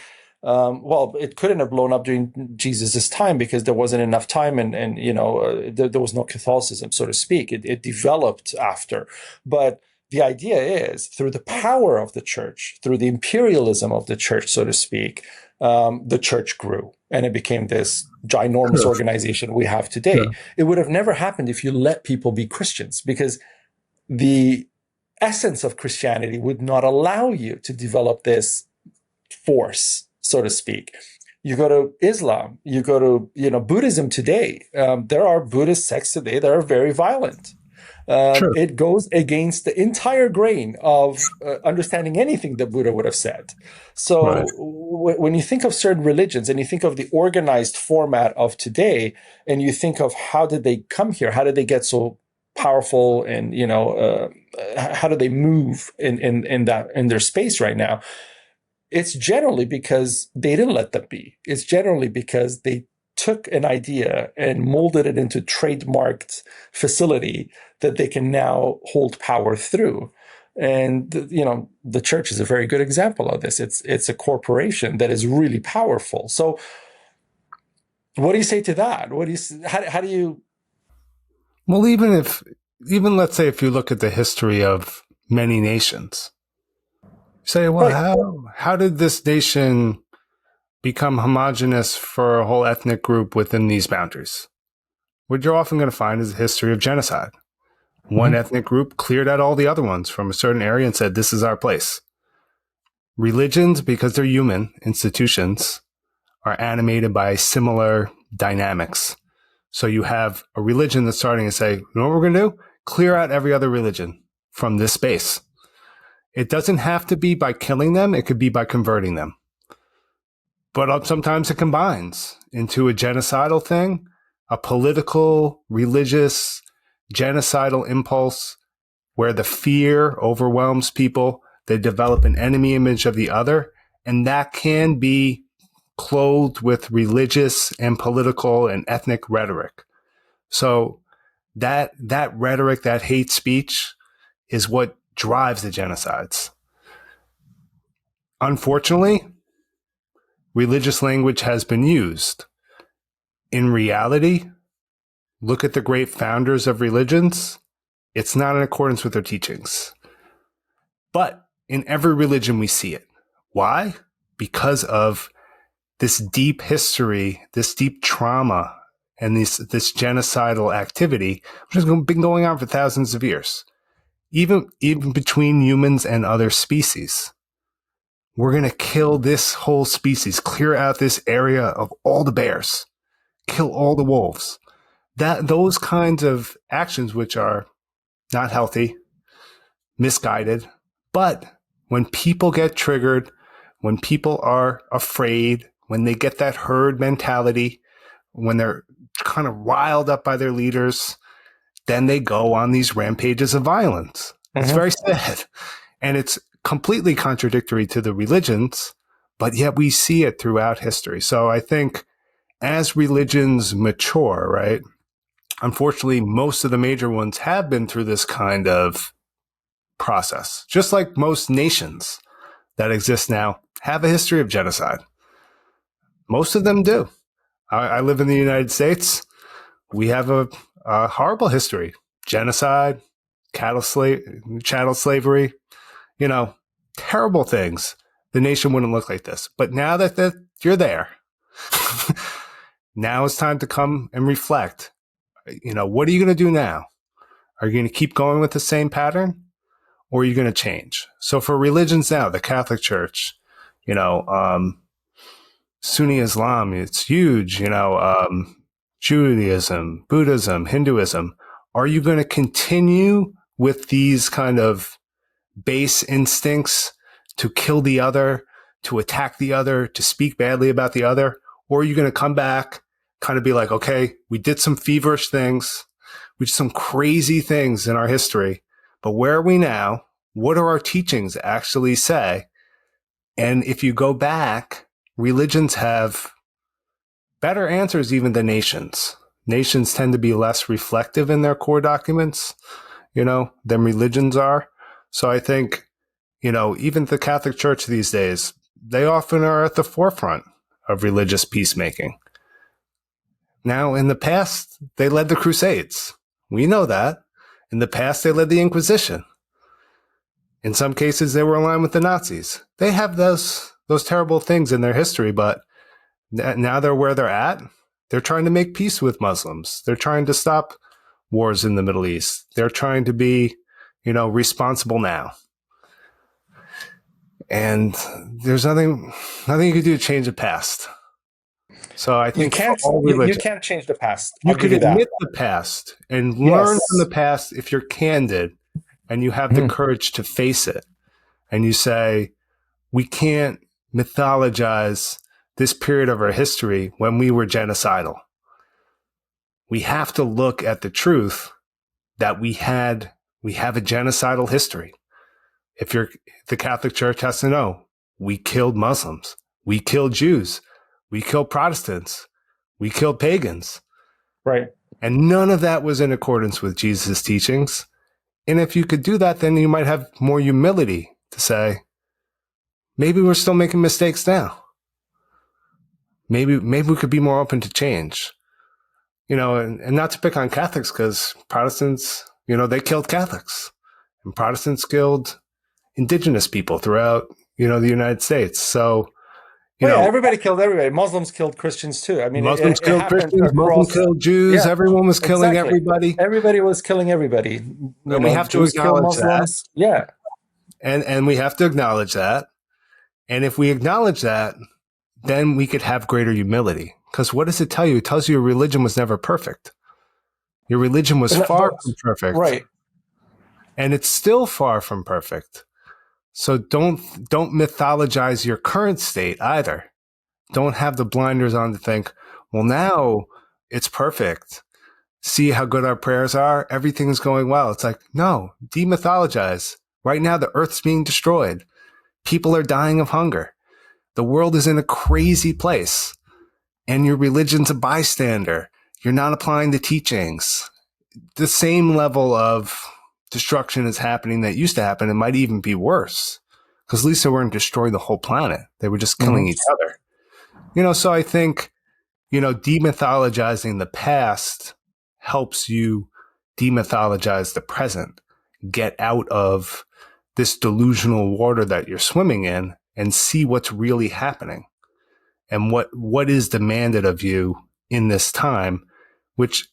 it couldn't have blown up during Jesus's time, because there wasn't enough time, and there was no Catholicism, so to speak. It developed after. But the idea is, through the power of the church, through the imperialism of the church, so to speak, the church grew, and it became this ginormous Sure. organization we have today. Sure. It would have never happened if you let people be Christians, because the essence of Christianity would not allow you to develop this force, so to speak. You go to Islam, you go to Buddhism today. There are Buddhist sects today that are very violent. Sure. It goes against the entire grain of understanding anything that Buddha would have said. Right. So when you think of certain religions and you think of the organized format of today, and you think of how did they come here, how did they get so powerful, and how do they move in their space right now? It's generally because they didn't let them be. It's generally because they took an idea and molded it into trademarked facility that they can now hold power through. And the church is a very good example of this. It's a corporation that is really powerful. So, what do you say to that? How do you? Well, even let's say if you look at the history of many nations, you say, well, Right. how did this nation become homogenous for a whole ethnic group within these boundaries? What you're often going to find is a history of genocide. One Mhm. ethnic group cleared out all the other ones from a certain area and said, this is our place. Religions, because they're human institutions, are animated by similar dynamics. So you have a religion that's starting to say, you know what we're going to do? Clear out every other religion from this space. It doesn't have to be by killing them. It could be by converting them. But sometimes it combines into a genocidal thing, a political, religious, genocidal impulse where the fear overwhelms people. They develop an enemy image of the other, and that can be clothed with religious and political and ethnic rhetoric. So that rhetoric, that hate speech, is what drives the genocides. Unfortunately, religious language has been used. In reality, look at the great founders of religions. It's not in accordance with their teachings. But in every religion, we see it. Why? Because of this deep history, this deep trauma, and this genocidal activity, which has been going on for thousands of years, even between humans and other species. We're going to kill this whole species, clear out this area of all the bears, kill all the wolves. Those kinds of actions, which are not healthy, misguided, but when people get triggered, when people are afraid, when they get that herd mentality, when they're kind of riled up by their leaders, then they go on these rampages of violence. It's very sad. And it's completely contradictory to the religions, but yet we see it throughout history. So I think as religions mature, right, unfortunately, most of the major ones have been through this kind of process, just like most nations that exist now have a history of genocide. Most of them do. I live in the United States. We have a horrible history: genocide, chattel slavery, terrible things. The nation wouldn't look like this. But now that you're there, now it's time to come and reflect. What are you going to do now? Are you going to keep going with the same pattern, or are you going to change? So for religions now, the Catholic Church, Sunni Islam, it's huge, Judaism, Buddhism, Hinduism. Are you going to continue with these kind of base instincts to kill the other, to attack the other, to speak badly about the other? Or are you going to come back, kind of be like, okay, we did some feverish things, we did some crazy things in our history, but where are we now? What do our teachings actually say? And if you go back, religions have better answers even than nations. Nations tend to be less reflective in their core documents, than religions are. So I think, even the Catholic Church these days, they often are at the forefront of religious peacemaking. Now, in the past, they led the Crusades. We know that. In the past, they led the Inquisition. In some cases, they were aligned with the Nazis. They have those terrible things in their history, but now they're where they're at. They're trying to make peace with Muslims. They're trying to stop wars in the Middle East. They're trying to be, responsible now. And there's nothing you can do to change the past. So I think you can't change the past. You could admit the past and learn from the past if you're candid and you have the courage to face it. And you say, we can't mythologize this period of our history when we were genocidal. We have to look at the truth that we have a genocidal history. The Catholic Church has to know, we killed Muslims, we killed Jews, we killed Protestants, we killed pagans. Right. And none of that was in accordance with Jesus' teachings. And if you could do that, then you might have more humility to say, maybe we're still making mistakes now. Maybe we could be more open to change. And not to pick on Catholics, because Protestants, they killed Catholics. And Protestants killed indigenous people throughout, the United States. So, everybody killed everybody. Muslims killed Christians too. I mean, Muslims killed Christians, Muslims killed Jews. Yeah, everyone was killing everybody. Everybody was killing everybody. And we have to acknowledge that. Yeah. And we have to acknowledge that. And if we acknowledge that, then we could have greater humility. Because what does it tell you? It tells you your religion was never perfect. Your religion was far from perfect. Right. And it's still far from perfect. So don't mythologize your current state either. Don't have the blinders on to think, well, now it's perfect. See how good our prayers are? Everything's going well. It's like, no, demythologize. Right now, the earth's being destroyed. People are dying of hunger. The world is in a crazy place. And your religion's a bystander. You're not applying the teachings. The same level of destruction is happening that used to happen. It might even be worse, because at least they weren't destroying the whole planet. They were just killing each other. So I think, demythologizing the past helps you demythologize the present, get out of this delusional water that you're swimming in and see what's really happening and what is demanded of you in this time, which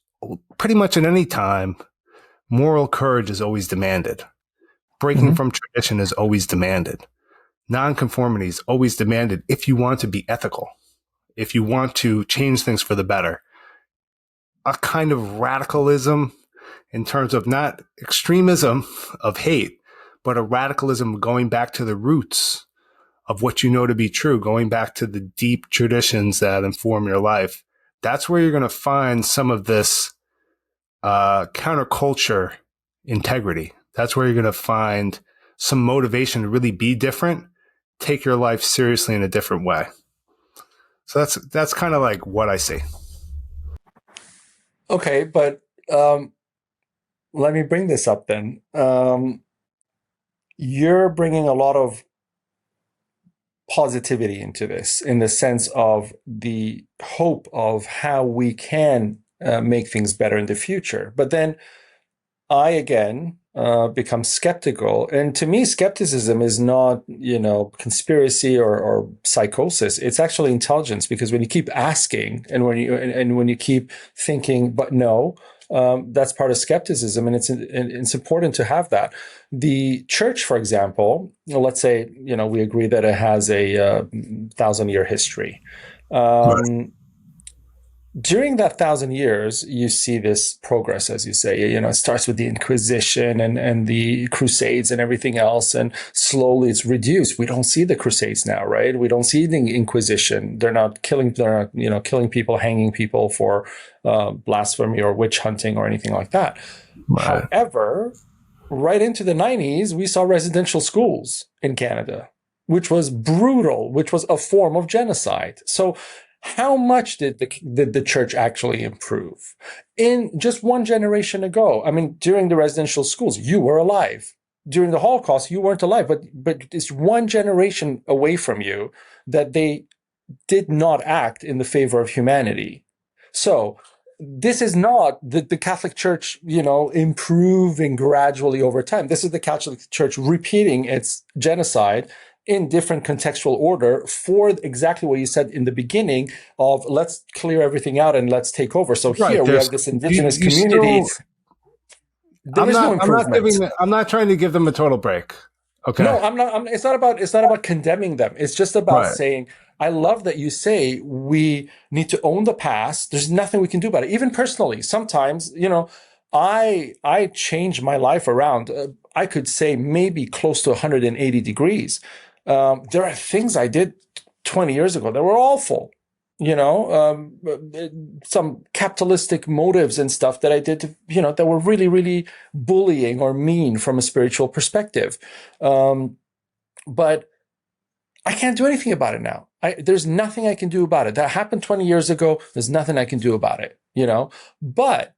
pretty much at any time, moral courage is always demanded. Breaking from tradition is always demanded. Nonconformity is always demanded if you want to be ethical, if you want to change things for the better. A kind of radicalism in terms of not extremism of hate, but a radicalism going back to the roots of what you know to be true, going back to the deep traditions that inform your life, that's where you're going to find some of this counterculture integrity. That's where you're going to find some motivation to really be different, take your life seriously in a different way. So that's kind of like what I see. Okay, but let me bring this up then. You're bringing a lot of positivity into this, in the sense of the hope of how we can make things better in the future. But then I, again, become skeptical. And to me, skepticism is not, conspiracy or psychosis. It's actually intelligence, because when you keep asking and when you keep thinking, but no, that's part of skepticism, and it's important to have that. The church, for example, let's say we agree that it has a 1,000-year history. Right. During that 1,000 years, you see this progress, as you say. It starts with the Inquisition and the Crusades and everything else, and slowly it's reduced. We don't see the Crusades now, right? We don't see the Inquisition. They're not killing people, hanging people for blasphemy or witch hunting or anything like that. Right. However, right into the 90s, we saw residential schools in Canada, which was brutal, which was a form of genocide. So how much did the church actually improve in just one generation ago? I mean, during the residential schools, you were alive. During the Holocaust, you weren't alive, but it's one generation away from you that they did not act in the favor of humanity. So this is not the Catholic Church, improving gradually over time. This is the Catholic Church repeating its genocide in different contextual order for exactly what you said in the beginning of let's clear everything out and let's take over. So Right, here we have this indigenous community. There is no improvement. I'm not trying to give them a total break. Okay. No, I'm not. It's not about condemning them. It's just about saying, I love that you say we need to own the past. There's nothing we can do about it. Even personally, sometimes, I change my life around. I could say maybe close to 180 degrees. There are things I did 20 years ago that were awful, some capitalistic motives and stuff that I did, that were really, really bullying or mean from a spiritual perspective. But I can't do anything about it now. There's nothing I can do about it. That happened 20 years ago. There's nothing I can do about it, but,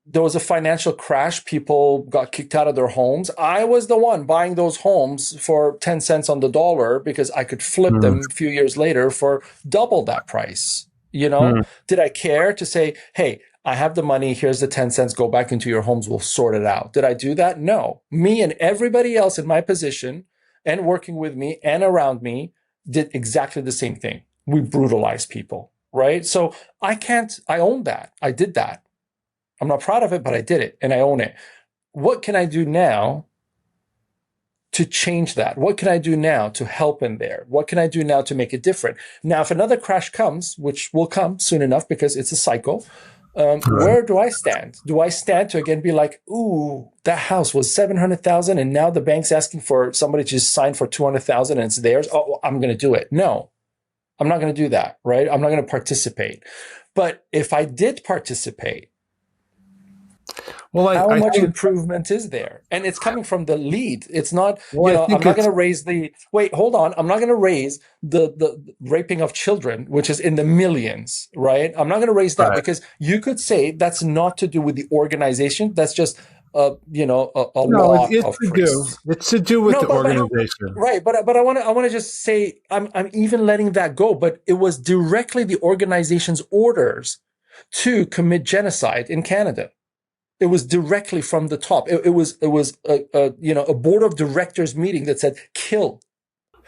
there was a financial crash. People got kicked out of their homes. I was the one buying those homes for 10 cents on the dollar because I could flip them a few years later for double that price. Did I care to say, hey, I have the money. Here's the 10 cents. Go back into your homes. We'll sort it out. Did I do that? No. Me and everybody else in my position and working with me and around me did exactly the same thing. We brutalized people, right? So I own that. I did that. I'm not proud of it, but I did it and I own it. What can I do now to change that? What can I do now to help in there? What can I do now to make it different? Now, if another crash comes, which will come soon enough because it's a cycle, where do I stand? Do I stand to again be like, ooh, that house was 700,000 and now the bank's asking for somebody to just sign for 200,000 and it's theirs? Oh, I'm going to do it. No, I'm not going to do that, right? I'm not going to participate. But if I did participate, how much improvement is there? And it's coming from the lead. It's not, I'm not going to raise hold on. I'm not going to raise the raping of children, which is in the millions, right? I'm not going to raise that because you could say that's not to do with the organization. That's just, a lot of priests. It's to do with the organization. Right. But I want to just say, I'm even letting that go, but it was directly the organization's orders to commit genocide in Canada. It was directly from the top. It was a board of directors meeting that said kill.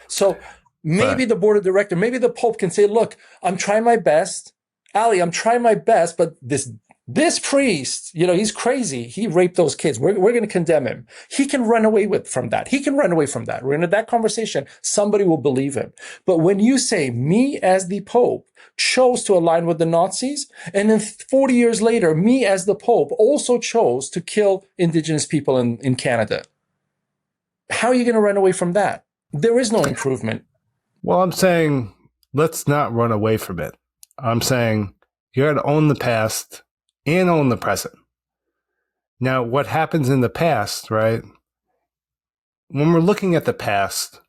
So maybe the board of directors, maybe the Pope can say, look, I'm trying my best, Ali, I'm trying my best, but this priest, he's crazy. He raped those kids. We're going to condemn him. He can run away from that. We're in that conversation. Somebody will believe him. But when you say me as the Pope chose to align with the Nazis, and then 40 years later, me as the Pope also chose to kill Indigenous people in Canada. How are you going to run away from that? There is no improvement. Well, I'm saying let's not run away from it. I'm saying you got to own the past and own the present. Now, what happens in the past, right? When we're looking at the past,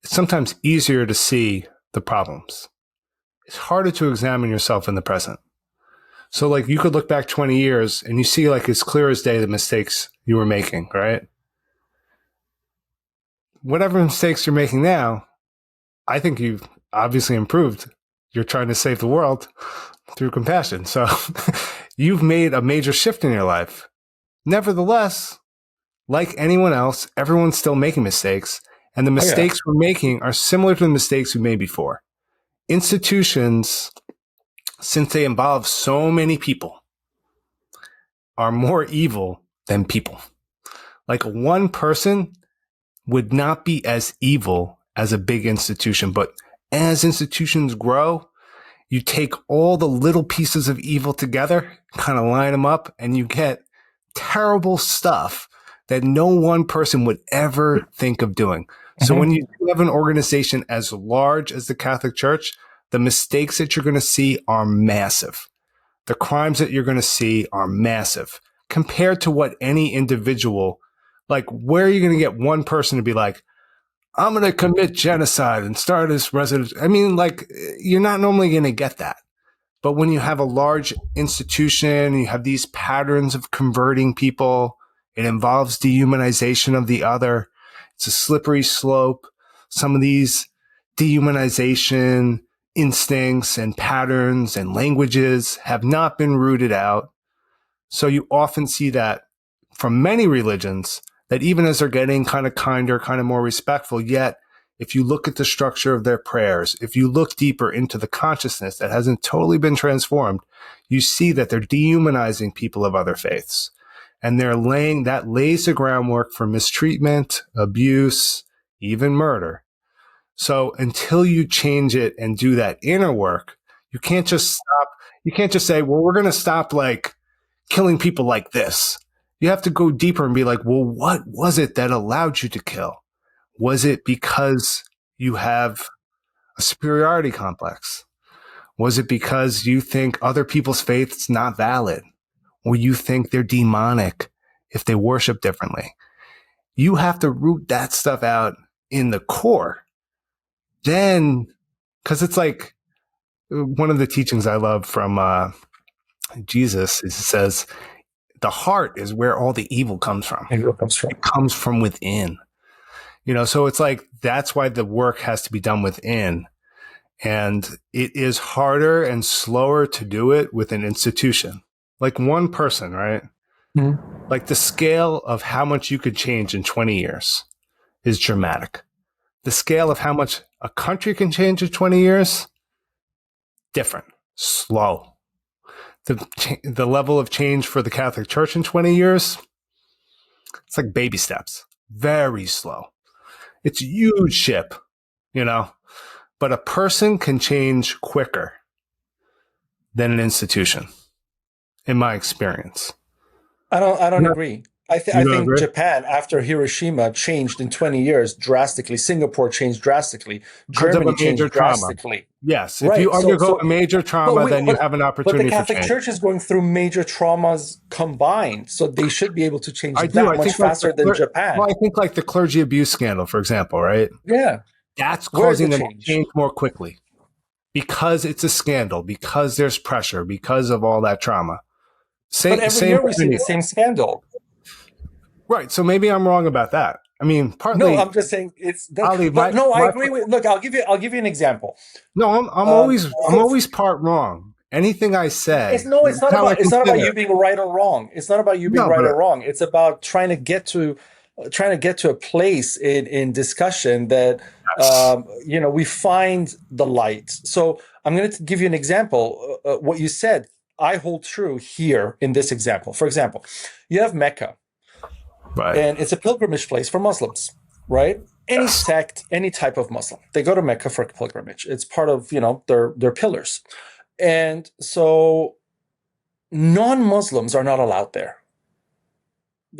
it's sometimes easier to see the problems. It's harder to examine yourself in the present. So like you could look back 20 years and you see like as clear as day the mistakes you were making, right? Whatever mistakes you're making now, I think you've obviously improved. You're trying to save the world through compassion. So you've made a major shift in your life. Nevertheless, like anyone else, everyone's still making mistakes. And the mistakes we're making are similar to the mistakes we made before. Institutions, since they involve so many people, are more evil than people. Like one person would not be as evil as a big institution, but as institutions grow, you take all the little pieces of evil together, kind of line them up, and you get terrible stuff that no one person would ever think of doing. So when you have an organization as large as the Catholic Church, the mistakes that you're going to see are massive. The crimes that you're going to see are massive compared to what any individual, like where are you going to get one person to be like, I'm going to commit genocide and start this resident. I mean, like you're not normally going to get that. But when you have a large institution, you have these patterns of converting people, it involves dehumanization of the other. It's a slippery slope. Some of these dehumanization instincts and patterns and languages have not been rooted out. So you often see that from many religions, that even as they're getting kind of kinder, kind of more respectful, yet if you look at the structure of their prayers, if you look deeper into the consciousness that hasn't totally been transformed, you see that they're dehumanizing people of other faiths. And that lays the groundwork for mistreatment, abuse, even murder. So until you change it and do that inner work, you can't just say, well, we're going to stop like killing people like this. You have to go deeper and be like, well, what was it that allowed you to kill? Was it because you have a superiority complex? Was it because you think other people's faith's not valid? Or you think they're demonic if they worship differently? You have to root that stuff out in the core. Then, because it's like one of the teachings I love from Jesus is it says, the heart is where all the evil comes from. It comes from within. So it's like, that's why the work has to be done within. And it is harder and slower to do it with an institution. Like one person, right? Mm-hmm. Like the scale of how much you could change in 20 years is dramatic. The scale of how much a country can change in 20 years, different, slow. The level of change for the Catholic Church in 20 years, it's like baby steps, very slow. It's a huge ship, but a person can change quicker than an institution, in my experience. I don't agree. I think Japan, after Hiroshima, changed in 20 years drastically. Singapore changed drastically. Germany changed drastically. Yes. If you undergo a major trauma, then you have an opportunity for change. But the Catholic Church is going through major traumas combined, so they should be able to change much faster than Japan. Well, I think like the clergy abuse scandal, for example, right? Yeah. That's causing them to change more quickly because it's a scandal, because there's pressure, because of all that trauma. But every year we see the same scandal. Right. So maybe I'm wrong about that. I mean, partly. No, I'm just saying it's. I agree with. Look, I'll give you an example. No, I'm always part wrong. Anything I say. It's not about you being right or wrong. It's not about you being right or wrong. It's about trying to get to a place in discussion that we find the light. So I'm going to give you an example. What you said, I hold true here in this example. For example, you have Mecca. Right. And it's a pilgrimage place for Muslims, right? Any sect, any type of Muslim, they go to Mecca for a pilgrimage. It's part of, their pillars. And so non-Muslims are not allowed there.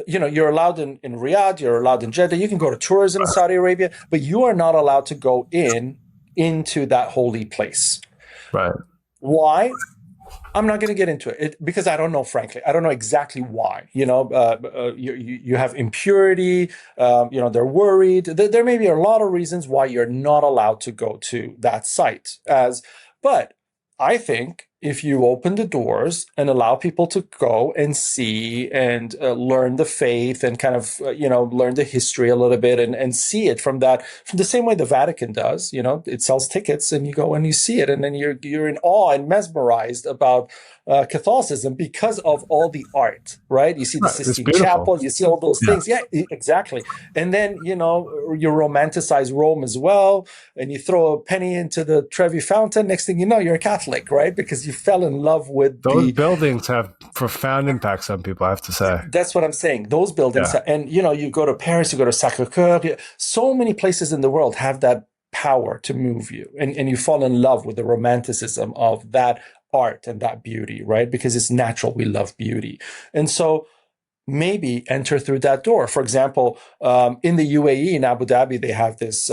you're allowed in Riyadh, you're allowed in Jeddah, you can go to tourism in Saudi Arabia, but you are not allowed to go into that holy place. Right. Why? I'm not going to get into it because I don't know, frankly. I don't know exactly why. You have impurity. They're worried. There may be a lot of reasons why you're not allowed to go to that site. But I think if you open the doors and allow people to go and see and learn the faith and kind of learn the history a little bit and see it from the same way the Vatican does, it sells tickets and you go and you see it and then you're in awe and mesmerized about Catholicism because of all the art, right? You see the Sistine Chapel, you see all those things. Yeah, exactly. And then, you romanticize Rome as well, and you throw a penny into the Trevi Fountain. Next thing you know, you're a Catholic, right? Because you fell in love with those buildings have profound impacts on people, I have to say. That's what I'm saying. Those buildings, and, you go to Paris, you go to Sacré-Cœur, so many places in the world have that power to move you, and you fall in love with the romanticism of that art and that beauty, right? Because it's natural. We love beauty. And so maybe enter through that door. For example, in the UAE, in Abu Dhabi, they have this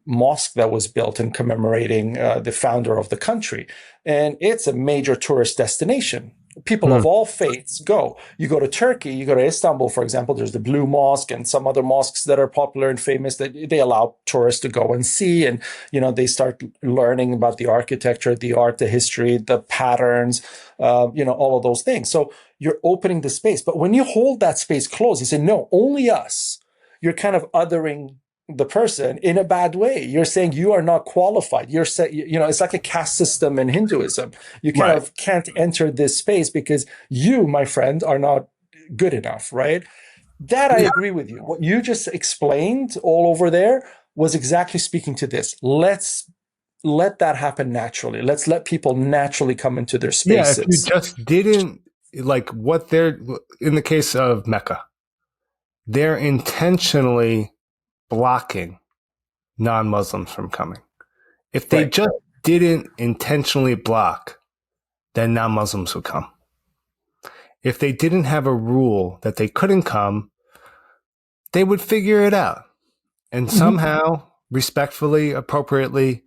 mosque that was built in commemorating the founder of the country. And it's a major tourist destination. People of all faiths go. You go to Turkey, you go to Istanbul, for example, there's the Blue Mosque and some other mosques that are popular and famous that they allow tourists to go and see. And, they start learning about the architecture, the art, the history, the patterns, all of those things. So you're opening the space. But when you hold that space closed, you say, no, only us. You're kind of othering the person in a bad way. You're saying you are not qualified. You're saying, it's like a caste system in Hinduism. You kind of can't enter this space because you, my friend, are not good enough, right? That I agree with you. What you just explained all over there was exactly speaking to this. Let's let that happen naturally. Let's let people naturally come into their spaces. Yeah, if you just didn't, like what they're, in the case of Mecca, they're intentionally blocking non-Muslims from coming. If they just didn't intentionally block, then non-Muslims would come. If they didn't have a rule that they couldn't come, they would figure it out. And somehow, respectfully, appropriately,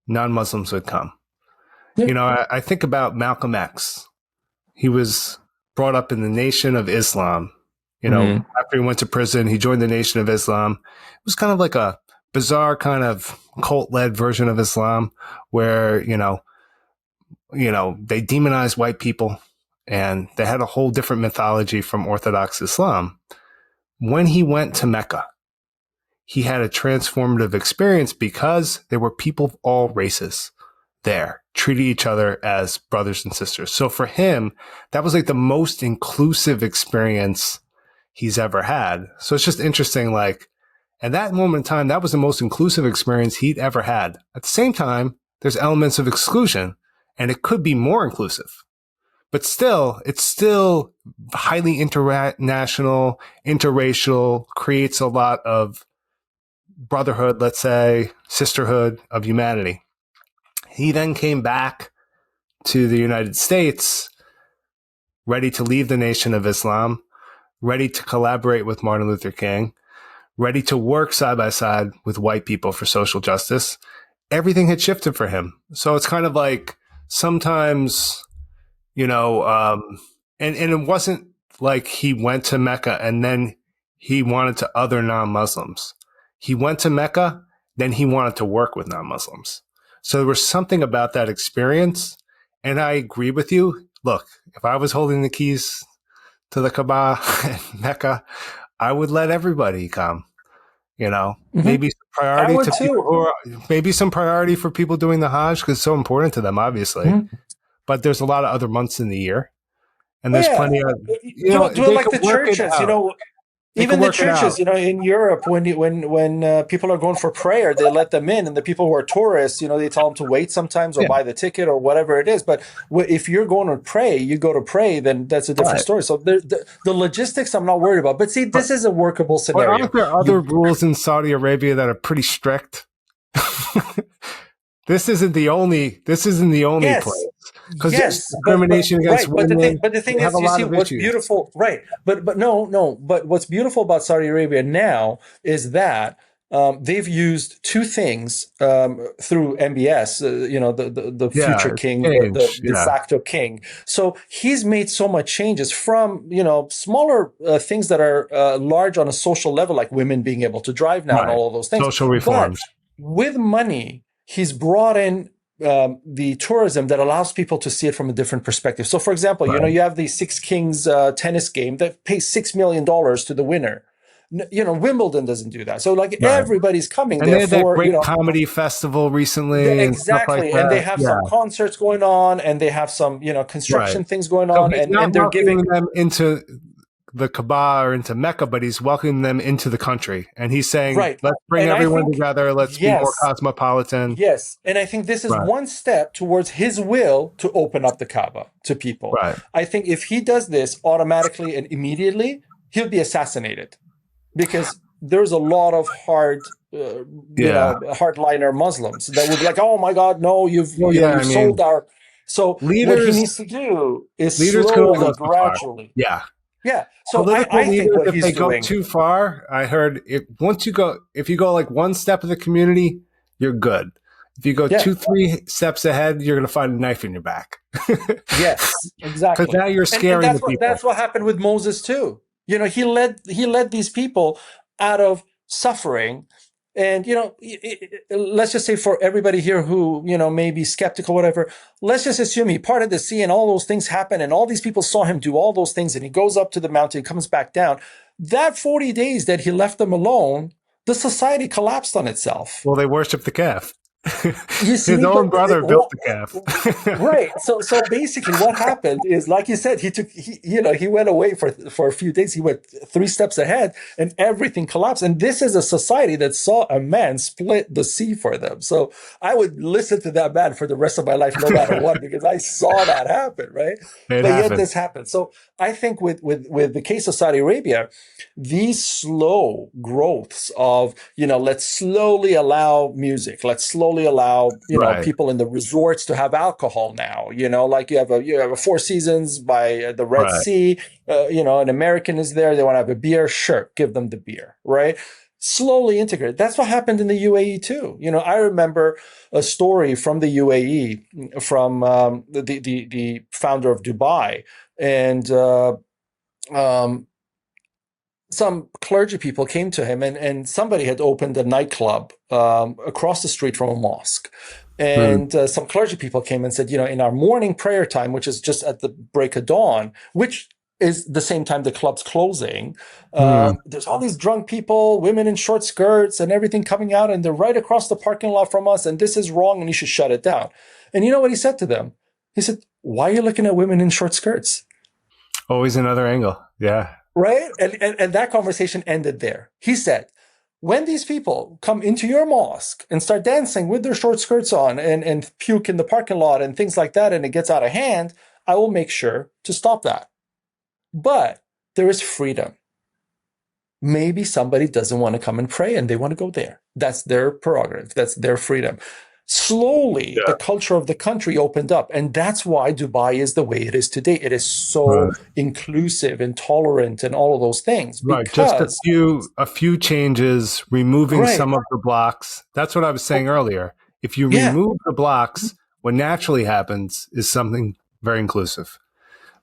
non-Muslims would come. I think about Malcolm X. He was brought up in the Nation of Islam. After he went to prison, he joined the Nation of Islam. It was kind of like a bizarre kind of cult-led version of Islam where, they demonized white people and they had a whole different mythology from Orthodox Islam. When he went to Mecca, he had a transformative experience because there were people of all races there, treating each other as brothers and sisters. So for him, that was like the most inclusive experience he's ever had. So it's just interesting, like, at that moment in time, that was the most inclusive experience he'd ever had. At the same time, there's elements of exclusion, and it could be more inclusive. But still, it's still highly international, interracial, creates a lot of brotherhood, let's say, sisterhood of humanity. He then came back to the United States, ready to leave the Nation of Islam, ready to collaborate with Martin Luther King, ready to work side by side with white people for social justice. Everything had shifted for him. So it's kind of like sometimes, and it wasn't like he went to Mecca and then he wanted to other non-Muslims. He went to Mecca, then he wanted to work with non-Muslims. So there was something about that experience. And I agree with you. Look, if I was holding the keys to the Kaaba and Mecca, I would let everybody come. Maybe some priority to people who are, maybe some priority for people doing the Hajj because it's so important to them, obviously. But there's a lot of other months in the year, and there's plenty of do it like the churches, even the churches, in Europe, when people are going for prayer, they let them in, and the people who are tourists, they tell them to wait sometimes or buy the ticket or whatever it is. But if you're going to pray, you go to pray, then that's a different story. So the logistics, I'm not worried about. But see, this is a workable scenario. Aren't there other rules in Saudi Arabia that are pretty strict? This isn't the only place. because there's Yes, discrimination against right, women. but the thing They have is, a you lot see, of what's issues. beautiful, right? But no, but what's beautiful about Saudi Arabia now is that they've used two things through MBS, the Yeah, future it's king, the change. de Yeah, facto king. So he's made so much changes from smaller things that are large on a social level, like women being able to drive now and right. all of those things. Social But reforms. with money, he's brought in the tourism that allows people to see it from a different perspective. So, for example, Right. you have the Six Kings tennis game that pays $6 million to the winner. Wimbledon doesn't do that. So, like, Right. everybody's coming And there they had that for great comedy festival recently and stuff like exactly, and they that. have Yeah, some concerts going on, and they have some right. construction things going So on, he's and not they're giving welcoming them into the Kaaba or into Mecca, but he's welcoming them into the country. And he's saying, right. let's bring And I everyone think together. Let's be more yes, cosmopolitan. yes, and I think this is Right. one step towards his will to open up the Kaaba to people. Right. I think if he does this automatically and immediately, he'll be assassinated because there's a lot of Yeah. hardliner Muslims that would be like, "Oh my God, no, Well, yeah, I you've sold mean, our." So what he leaders needs to do is leaders can only slowly, go so far. gradually, Yeah. yeah. So Political I think leaders, what if he's they go doing, too far, I heard if you go like one step of the community, you're good. If you go yeah, 2, 3 steps ahead, you're going to find a knife in your back. yes, Because exactly. now you're And scaring the people. that's what happened with Moses too. He led these people out of suffering. And let's just say for everybody here who may be skeptical, whatever, let's just assume he parted the sea and all those things happen, and all these people saw him do all those things, and he goes up to the mountain, comes back down. That 40 days that he left them alone, the society collapsed on itself. Well, they worship the calf. You His see, own but brother built the calf. right. So basically, what happened is, like you said, he went away for a few days. He went 3 steps ahead, and everything collapsed. And this is a society that saw a man split the sea for them. So I would listen to that man for the rest of my life, no matter what, because I saw that happen, right? It But yet happened. this happened. So I think with the case of Saudi Arabia, these slow growths of let's slowly allow music, let's slowly allow Right. people in the resorts to have alcohol now, like you have a Four Seasons by the Red Right. Sea, an American is there, they want to have a beer, sure, give them the beer, right? Slowly integrate. That's what happened in the UAE too. I remember a story from the UAE from the founder of Dubai, and some clergy people came to him, and somebody had opened a nightclub across the street from a mosque. Hmm. And some clergy people came and said, in our morning prayer time, which is just at the break of dawn, which is the same time the club's closing, Hmm. there's all these drunk people, women in short skirts and everything coming out, and they're right across the parking lot from us, and this is wrong, and you should shut it down. And you know what he said to them? He said, why are you looking at women in short skirts? Always another angle. Yeah. Right? And that conversation ended there. He said, when these people come into your mosque and start dancing with their short skirts on and puke in the parking lot and things like that, and it gets out of hand, I will make sure to stop that. But there is freedom. Maybe somebody doesn't want to come and pray and they want to go there. That's their prerogative. That's their freedom. Slowly, the Yeah. culture of the country opened up. And that's why Dubai is the way it is today. It is so Right. inclusive and tolerant and all of those things Right. Just a because, few changes, removing right. some of the blocks. That's what I was saying earlier. If you Yeah. remove the blocks, what naturally happens is something very inclusive.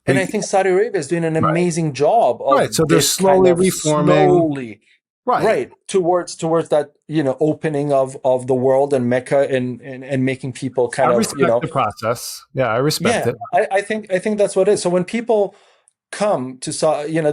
And But, I think Saudi Arabia is doing an right. amazing job Right. of So they're this kind slowly of reforming. slowly, Right. right, towards that, opening of the world and Mecca and making people I kind of, respect the process. Yeah, I respect yeah, it. I think that's what it is. So when people come to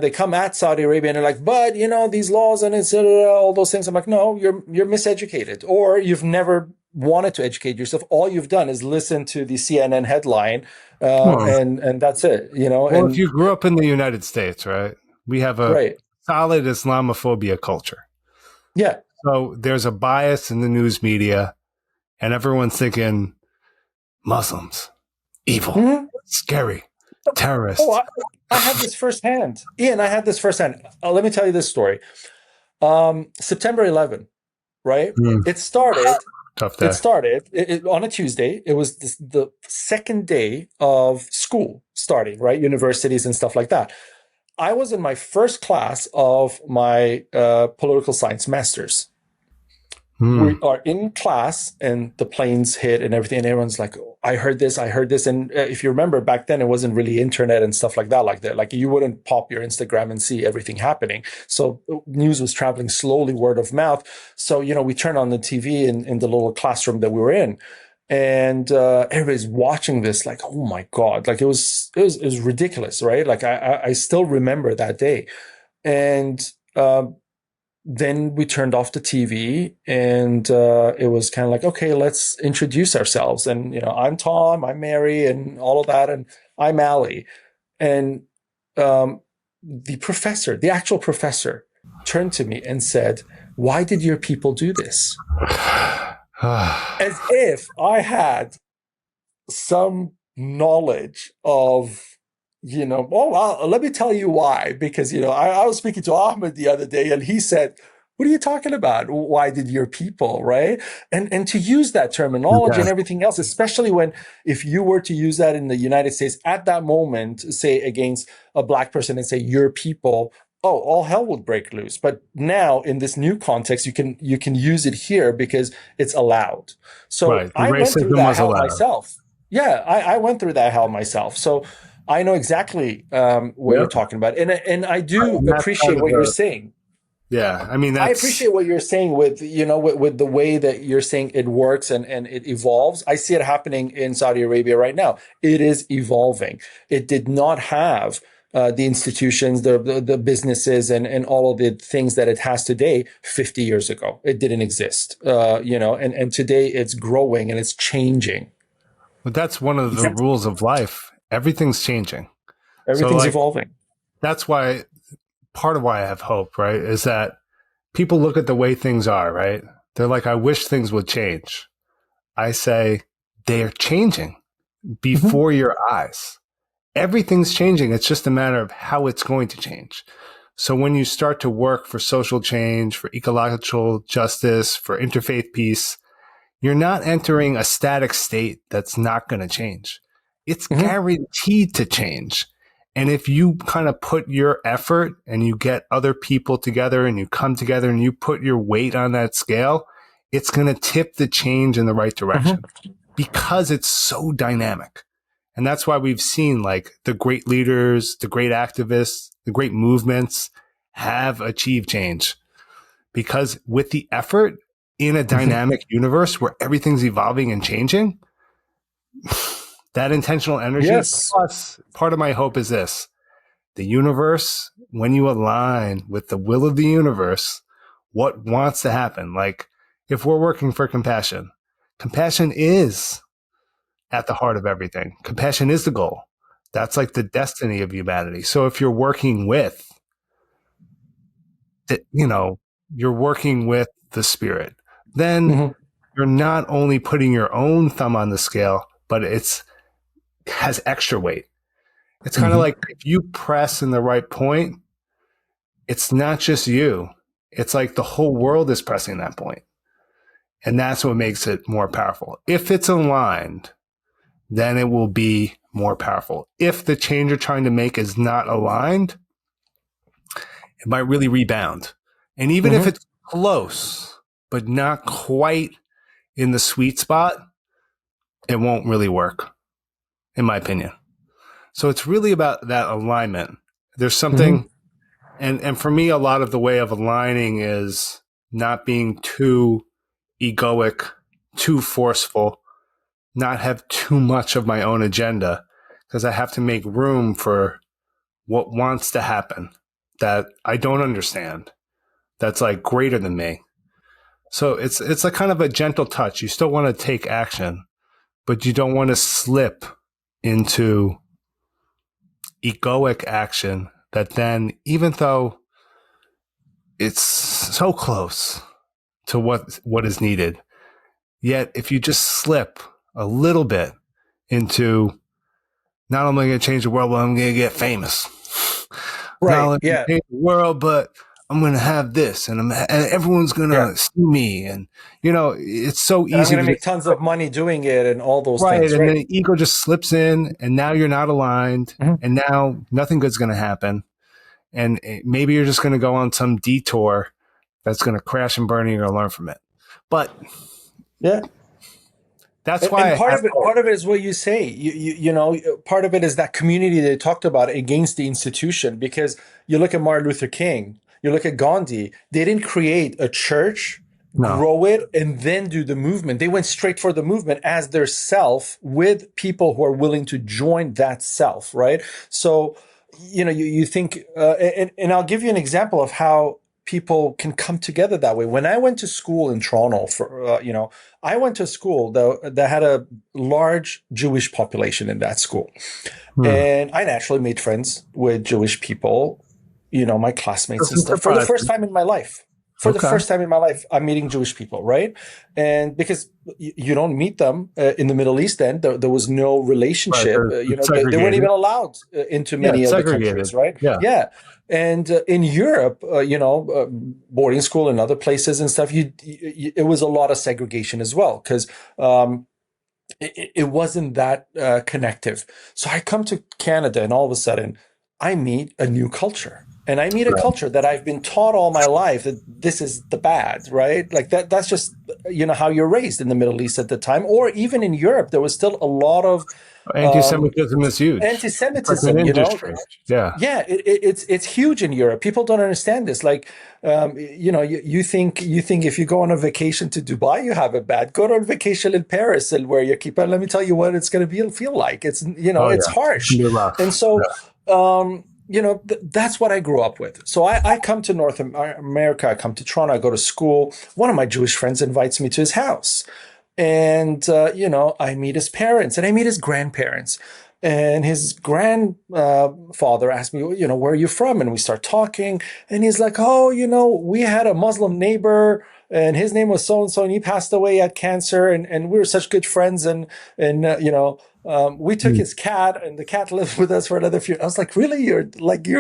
they come at Saudi Arabia and they're like, but these laws and it's all those things. I'm like, no, you're miseducated, or you've never wanted to educate yourself. All you've done is listen to the CNN headline, Well, and that's it. well, if And you grew up in the United States, right, we have a right, solid Islamophobia culture. yeah, So there's a bias in the news media, and everyone's thinking Muslims, evil, hmm scary, oh, terrorists. I had this firsthand, Ian. I had this firsthand. Let me tell you this story. September 11, right? Mm. It started. Tough It day. started on a Tuesday. It was the second day of school starting, right? Universities and stuff like that. I was in my first class of my political science master's. We are in class and the planes hit and everything. And everyone's like, oh, I heard this, I heard this. And if you remember back then, it wasn't really internet and stuff like that. Like you wouldn't pop your Instagram and see everything happening. So news was traveling slowly, word of mouth. So, we turned on the TV in the little classroom that we were in. And everybody's watching this like, oh my God, like it was ridiculous, right? Like I still remember that day. And then we turned off the TV and it was kind of like, okay, let's introduce ourselves. And, I'm Tom, I'm Mary, and all of that. And I'm Ali. And the actual professor, turned to me and said, why did your people do this? As if I had some knowledge of, oh, well, let me tell you why. Because, I was speaking to Ahmed the other day and he said, what are you talking about? Why did your people, right? And to use that terminology and everything else, especially if you were to use that in the United States at that moment, say against a black person and say your people, oh, all hell would break loose. But now in this new context, you can use it here because it's allowed. So Right. The I went through racism that was hell allowed. myself. Yeah, I went through that hell myself. So I know exactly what you're talking about. And I do appreciate what you're saying. Yeah. I mean, I appreciate what you're saying with, with the way that you're saying it works and it evolves. I see it happening in Saudi Arabia right now. It is evolving. It did not have the institutions, the businesses and all of the things that it has today 50 years ago. It didn't exist, and today it's growing and it's changing. But that's one of the rules of life. Everything's changing. Everything's evolving. That's why part of why I have hope, right, is that people look at the way things are, right? They're like, I wish things would change. I say, they are changing before your eyes. Everything's changing. It's just a matter of how it's going to change. So when you start to work for social change, for ecological justice, for interfaith peace, you're not entering a static state that's not going to change. It's guaranteed to change. And if you kind of put your effort and you get other people together and you come together and you put your weight on that scale, it's going to tip the change in the right direction because it's so dynamic. And that's why we've seen like the great leaders, the great activists, the great movements have achieved change because with the effort in a dynamic universe where everything's evolving and changing, that intentional energy. Yes. Plus, part of my hope is this. The universe, when you align with the will of the universe, what wants to happen? Like if we're working for compassion, compassion is at the heart of everything. Compassion is the goal. That's like the destiny of humanity. So if you're working with, you're working with the spirit, then you're not only putting your own thumb on the scale, but has extra weight. It's kind of like if you press in the right point, it's not just you. It's like the whole world is pressing that point. And that's what makes it more powerful. If it's aligned, then it will be more powerful. If the change you're trying to make is not aligned, it might really rebound. And even if it's close, but not quite in the sweet spot, it won't really work, in my opinion. So it's really about that alignment. There's something, and for me, a lot of the way of aligning is not being too egoic, too forceful, not have too much of my own agenda, because I have to make room for what wants to happen that I don't understand, that's like greater than me. So it's a kind of a gentle touch. You still want to take action, but you don't want to slip into egoic action that then, even though it's so close to what is needed, yet if you just slip a little bit into not only am I going to change the world, but I'm going to get famous. Right. Not only change the world, but I'm going to have this, and and everyone's going Yeah. to see me, and it's so And I'm easy going to to make just, tons of money doing it and all those right, things, and right? then the ego just slips in, and now you're not aligned, Mhm. and now nothing good's going to happen, and maybe you're just going to go on some detour that's going to crash and burn, and you're going to learn from it. But Yeah. that's And why I have hope. part of it is what you say. Part of it is that community they talked about against the institution. Because you look at Martin Luther King, you look at Gandhi. They didn't create a church, No, grow it, and then do the movement. They went straight for the movement as their self with people who are willing to join that self, right? So, you think, and I'll give you an example of how people can come together that way. When I went to school in Toronto I went to a school that had a large Jewish population in that school. hmm. And I naturally made friends with Jewish people, my classmates and Doesn't stuff for the surprise first me. time in my life. For the Okay, first time in my life, I'm meeting Jewish people, right? And because you don't meet them in the Middle East, then there was no right. relationship. It's They weren't segregated. even allowed into Yeah, many it's of the countries, segregated. right? Yeah, Yeah. And in Europe, boarding school and other places and stuff, it was a lot of segregation as well because um, it wasn't that connective. So I come to Canada and all of a sudden I meet a new culture. And I meet a right. culture that I've been taught all my life that this is the bad, right? Like that's just how you're raised in the Middle East at the time, or even in Europe, there was still a lot of um, Anti-Semitism is huge. It's like an anti-Semitism, industry. Yeah. yeah, it's huge in Europe. People don't understand this. Like, you think if you go on a vacation to Dubai, you have it bad. Go on vacation in Paris and where you keep. And let me tell you what it's going to be feel like. It's Oh it's yeah. It can harsh, be and rough. so Yeah. that's what I grew up with. So I come to North America. I come to Toronto. I go to school. One of my Jewish friends invites me to his house. And, I meet his parents and I meet his grandparents. And his grandfather asked me, where are you from? And we start talking. And he's like, oh, we had a Muslim neighbor and his name was so and so, and he passed away at cancer. And we were such good friends. And we took Hmm. his cat, and the cat lived with us for another few. I was like, really, you're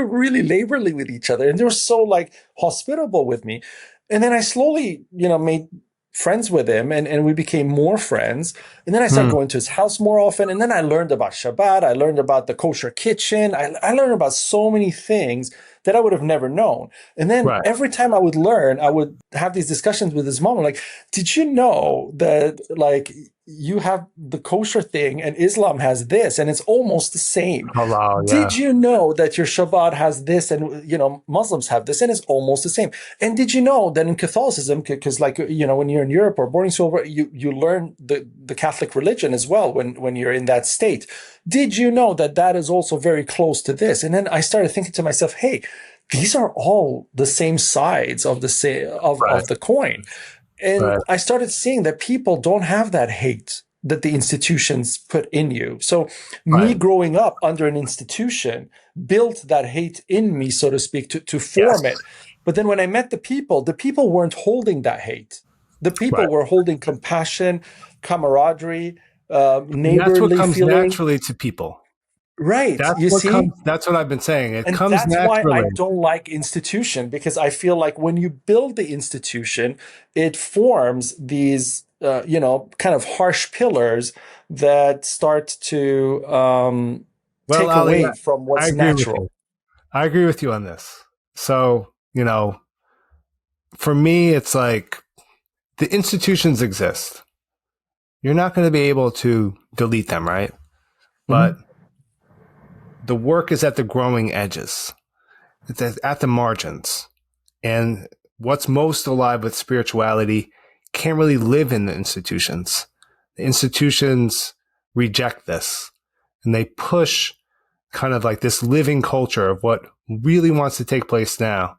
really neighborly with each other, and they were so like hospitable with me. And then I slowly, made friends with him, and we became more friends. And then I started Hmm. going to his house more often. And then I learned about Shabbat. I learned about the kosher kitchen. I learned about so many things that I would have never known. And then Right. every time I would learn, I would have these discussions with his mom. I'm like, did you know that like you have the kosher thing and Islam has this and it's almost the same? Halal. Did Yeah. you know that your Shabbat has this and Muslims have this and it's almost the same? And did you know that in Catholicism, because like when you're in Europe or boarding school, you learn the Catholic religion as well when you're in that state. Did you know that that is also very close to this? And then I started thinking to myself, hey, these are all the same sides of Right. of the coin. And Right. I started seeing that people don't have that hate that the institutions put in you. So me Right. growing up under an institution built that hate in me, so to speak, to Yes. form it. But then when I met the people weren't holding that hate. The people Right. were holding compassion, camaraderie, And that's what neighborly comes feeling. naturally to people. Right. That's You what see? comes. That's what I've been saying. It And comes that's why I naturally. don't like institution, because I feel like when you build the institution, it forms these, kind of harsh pillars that start to Well, take Ali, away from I what's agree with you. natural. I agree with you on this. So, for me, it's like the institutions exist. You're not going to be able to delete them, right? But Mhm. the work is at the growing edges. It's at the margins. And what's most alive with spirituality can't really live in the institutions. The institutions reject this and they push kind of like this living culture of what really wants to take place now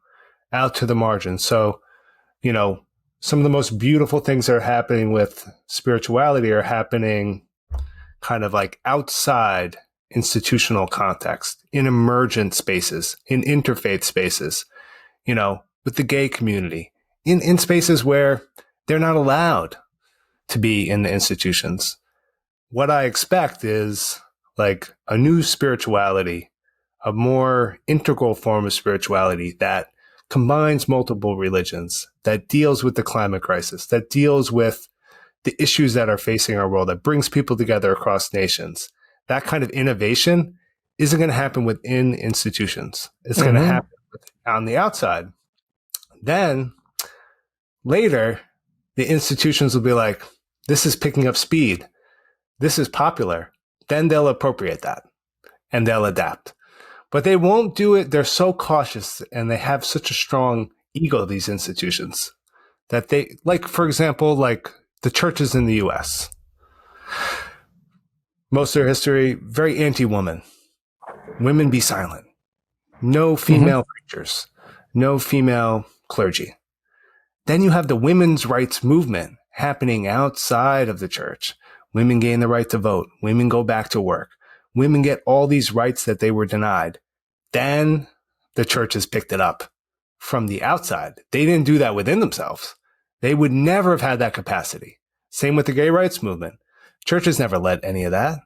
out to the margins. So, you know, some of the most beautiful things that are happening with spirituality are happening kind of like outside institutional context, in emergent spaces, in interfaith spaces, with the gay community, in spaces where they're not allowed to be in the institutions. What I expect is like a new spirituality, a more integral form of spirituality that combines multiple religions, that deals with the climate crisis, that deals with the issues that are facing our world, that brings people together across nations. That kind of innovation isn't going to happen within institutions. It's going to happen on the outside. Then later, the institutions will be like, this is picking up speed. This is popular. Then they'll appropriate that and they'll adapt. But they won't do it. They're so cautious and they have such a strong ego, these institutions, that they, like, for example, like the churches in the US, most of their history, very anti-woman. Women be silent. No female preachers. No female clergy. Then you have the women's rights movement happening outside of the church. Women gain the right to vote. Women go back to work. Women get all these rights that they were denied. Then the church has picked it up from the outside. They didn't do that within themselves. They would never have had that capacity. Same with the gay rights movement. Churches never let any of that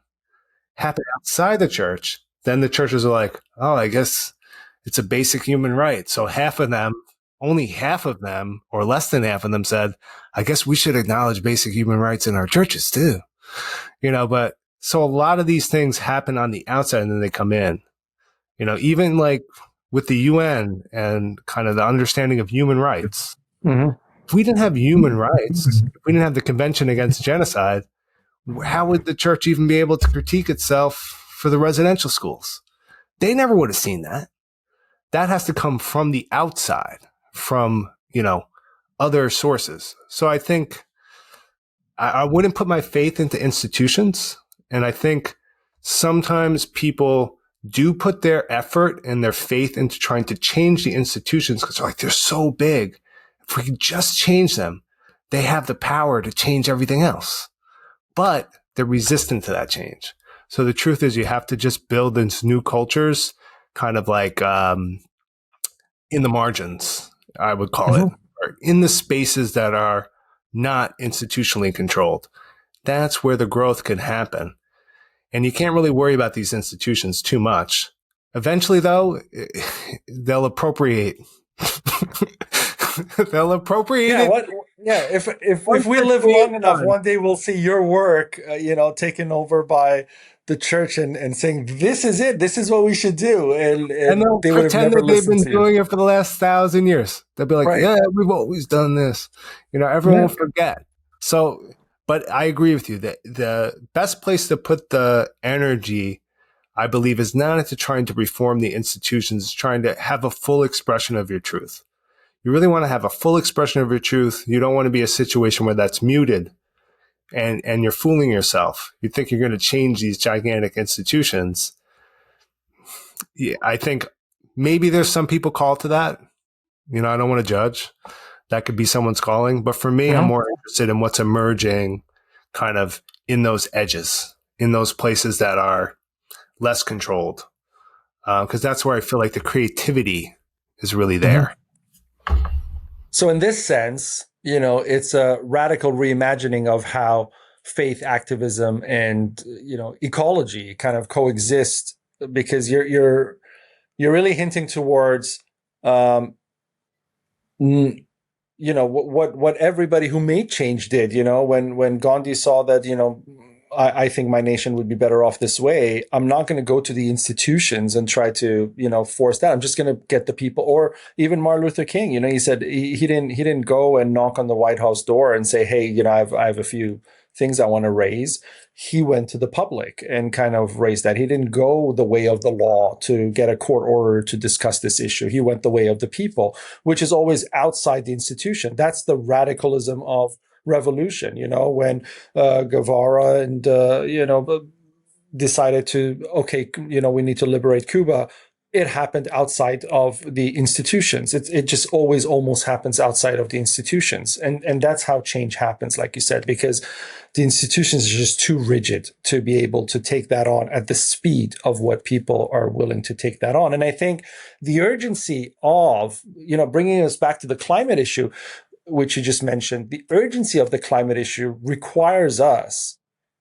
happen outside the church. Then the churches are like, oh, I guess it's a basic human right. So half of them, only half of them, or less than half of them said, I guess we should acknowledge basic human rights in our churches too. But so a lot of these things happen on the outside and then they come in. Even like with the UN and kind of the understanding of human rights. If we didn't have human rights, if we didn't have the Convention Against Genocide, how would the church even be able to critique itself for the residential schools? They never would have seen that. That has to come from the outside, from, other sources. So I think I wouldn't put my faith into institutions. And I think sometimes people do put their effort and their faith into trying to change the institutions because they're so big. If we could just change them, they have the power to change everything else. But they're resistant to that change. So the truth is you have to just build these new cultures, kind of like in the margins, I would call it, or in the spaces that are not institutionally controlled. That's where the growth can happen. And you can't really worry about these institutions too much. Eventually, though, they'll appropriate. They'll appropriate it. If we live long enough, one day we'll see your work, taken over by the church and saying, this is it. This is what we should do. And they'll they would have pretend never that they've been listened to doing it for the last 1,000 years. They'll be like, yeah, we've always done this. Everyone will forget. So, but I agree with you that the best place to put the energy, I believe, is not into trying to reform the institutions, it's trying to have a full expression of your truth. You really want to have a full expression of your truth. You don't want to be a situation where that's muted and you're fooling yourself. You think you're going to change these gigantic institutions. Yeah, I think maybe there's some people called to that. I don't want to judge. That could be someone's calling. But for me, I'm more interested in what's emerging kind of in those edges, in those places that are less controlled. Because that's where I feel like the creativity is really there. So in this sense, it's a radical reimagining of how faith activism and, ecology kind of coexist, because you're really hinting towards, what everybody who made change did, when Gandhi saw that, I think my nation would be better off this way. I'm not going to go to the institutions and try to, force that. I'm just going to get the people. Or even Martin Luther King, he said he didn't go and knock on the White House door and say, hey, I have a few things I want to raise. He went to the public and kind of raised that. He didn't go the way of the law to get a court order to discuss this issue. He went the way of the people, which is always outside the institution. That's the radicalism of revolution, when Guevara and decided to, we need to liberate Cuba. It happened outside of the institutions. It just always almost happens outside of the institutions. And that's how change happens, like you said, because the institutions are just too rigid to be able to take that on at the speed of what people are willing to take that on. And I think the urgency of, bringing us back to the climate issue, which you just mentioned, the urgency of the climate issue requires us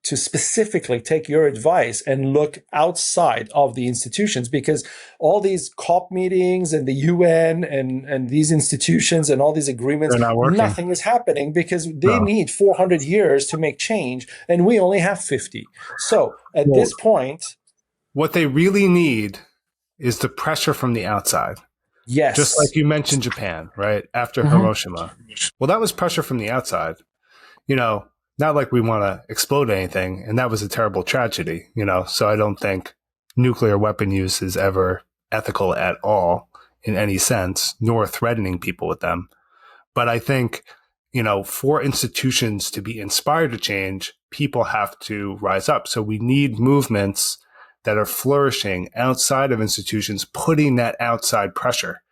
to specifically take your advice and look outside of the institutions, because all these COP meetings and the UN and these institutions and all these agreements, They're not working. nothing is happening because they need 400 years to make change and we only have 50. So at this point, what they really need is the pressure from the outside. yes. Just like you mentioned Japan, right? After Hiroshima. Well, that was pressure from the outside. Not like we want to explode anything. And that was a terrible tragedy, So I don't think nuclear weapon use is ever ethical at all in any sense, nor threatening people with them. But I think, for institutions to be inspired to change, people have to rise up. So we need movements that are flourishing outside of institutions, putting that outside pressure,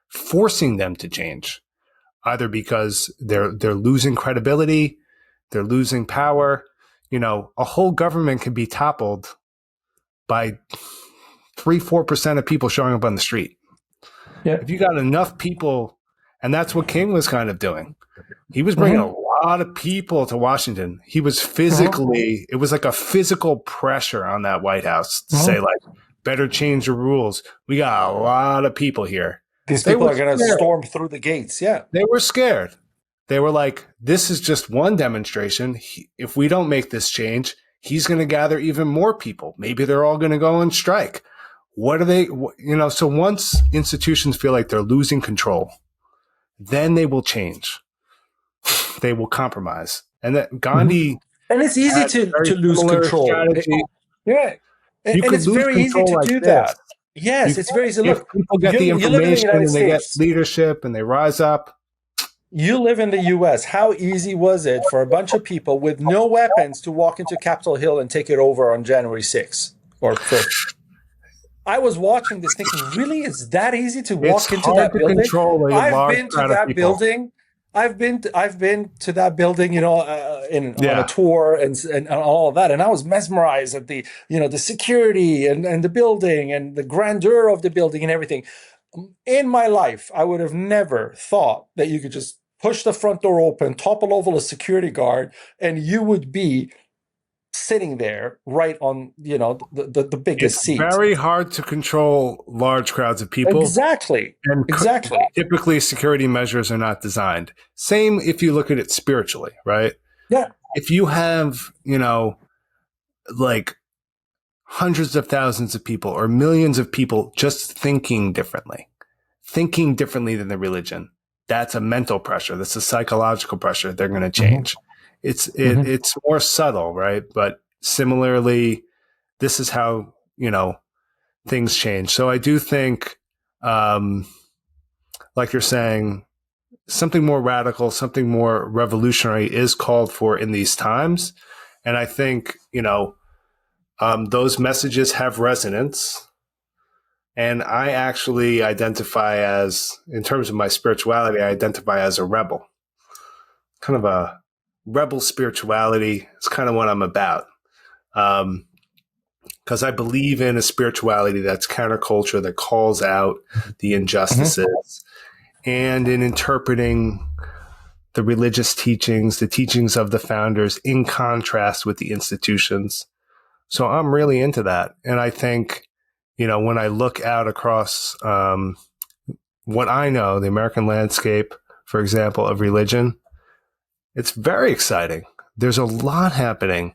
forcing them to change, either because they're losing credibility, they're losing power. A whole government can be toppled by 3-4% of people showing up on the street. Yeah. If you got enough people, and that's what King was kind of doing. He was bringing a lot of people to Washington. He was physically, it was like a physical pressure on that White House to say, like, better change the rules. We got a lot of people here. These people are going to storm through the gates. Yeah. They were scared. They were like, this is just one demonstration. If we don't make this change, he's going to gather even more people. Maybe they're all going to go on strike. What are they, so once institutions feel like they're losing control, then they will change. They will compromise. And that Gandhi. And it's easy to lose control. Yeah. And it's very easy to do that. Yes, it's very easy. Look, people get the information and they get leadership and they rise up. You live in the US. How easy was it for a bunch of people with no weapons to walk into Capitol Hill and take it over on January 6th or 5th? I was watching this thinking, really, it's that easy to walk into that building? I've been to that building. I've been to that building, on a tour and all of that, and I was mesmerized at the the security and the building and the grandeur of the building and everything. In my life, I would have never thought that you could just push the front door open, topple over a security guard, and you would be sitting there right on the biggest seat. It's very hard to control large crowds of people. Exactly. And typically security measures are not designed. Same if you look at it spiritually, right? Yeah. If you have, like hundreds of thousands of people or millions of people just thinking differently than the religion, that's a mental pressure. That's a psychological pressure. They're going to change. It's more subtle, right? But similarly, this is how, things change. So I do think, like you're saying, something more radical, something more revolutionary is called for in these times. And I think, those messages have resonance. And I actually identify as, in terms of my spirituality, I identify as a rebel. Kind of a rebel spirituality. It's kind of what I'm about. Because I believe in a spirituality that's counterculture, that calls out the injustices, and in interpreting the religious teachings, the teachings of the founders, in contrast with the institutions. So I'm really into that. And I think, when I look out across what I know, the American landscape, for example, of religion, it's very exciting. There's a lot happening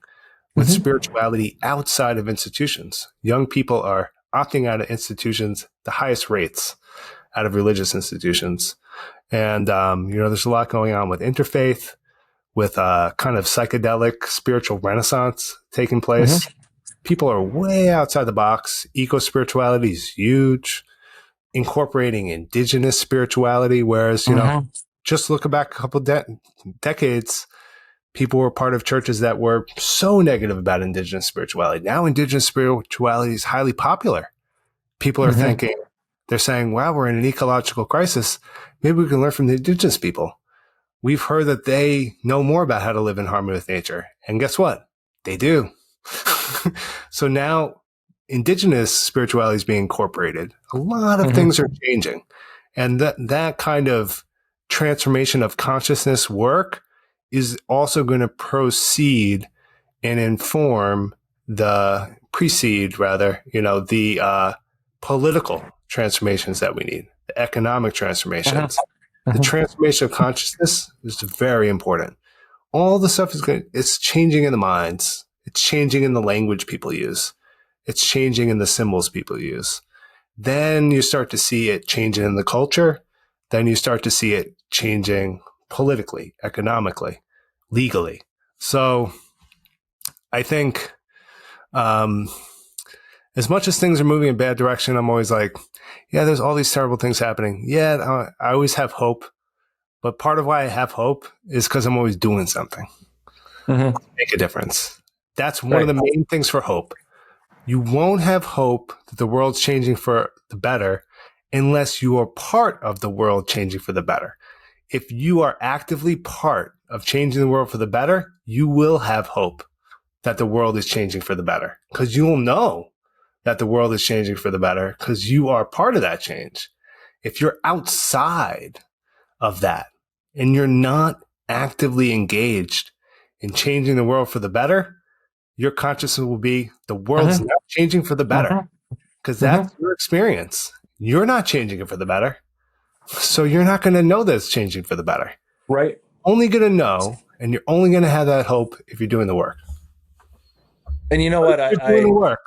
with spirituality outside of institutions. Young people are opting out of institutions, the highest rates out of religious institutions. And, there's a lot going on with interfaith, with kind of psychedelic spiritual renaissance taking place. People are way outside the box. Eco-spirituality is huge. Incorporating indigenous spirituality, whereas, just look back a couple decades, people were part of churches that were so negative about indigenous spirituality. Now indigenous spirituality is highly popular. People are thinking, they're saying, wow, we're in an ecological crisis. Maybe we can learn from the indigenous people. We've heard that they know more about how to live in harmony with nature. And guess what? They do. So now indigenous spirituality is being incorporated. A lot of things are changing. And that kind of transformation of consciousness work is also going to proceed and precede rather, the political transformations that we need, the economic transformations. The transformation of consciousness is very important. All the stuff it's changing in the minds. It's changing in the language people use. It's changing in the symbols people use. Then you start to see it changing in the culture. Then you start to see it changing politically, economically, legally. So I think as much as things are moving in a bad direction, I'm always like, yeah, there's all these terrible things happening. Yeah, I always have hope. But part of why I have hope is because I'm always doing something to make a difference. That's one of the main things for hope. You won't have hope that the world's changing for the better unless you are part of the world changing for the better. If you are actively part of changing the world for the better, you will have hope that the world is changing for the better, because you will know that the world is changing for the better because you are part of that change. If you're outside of that and you're not actively engaged in changing the world for the better, your consciousness will be the world's not changing for the better, because that's your experience. You're not changing it for the better. So you're not going to know that it's changing for the better. Right. Only going to know, and you're only going to have that hope if you're doing the work. And you know what? If you're doing the work,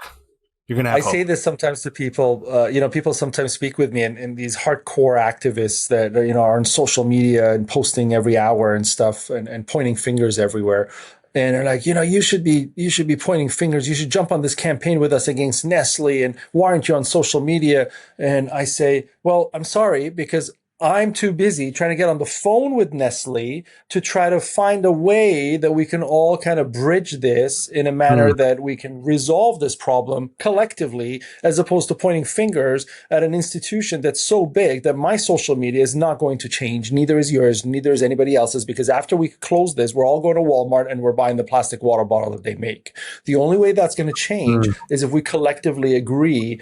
you're going to have hope. I say this sometimes to people. People sometimes speak with me, and these hardcore activists that are on social media and posting every hour and stuff, and pointing fingers everywhere. And they're like, you should be pointing fingers. You should jump on this campaign with us against Nestle. And why aren't you on social media? And I say, well, I'm sorry, because I'm too busy trying to get on the phone with Nestle to try to find a way that we can all kind of bridge this in a manner that we can resolve this problem collectively, as opposed to pointing fingers at an institution that's so big that my social media is not going to change. Neither is yours, neither is anybody else's, because after we close this, we're all going to Walmart and we're buying the plastic water bottle that they make. The only way that's going to change is if we collectively agree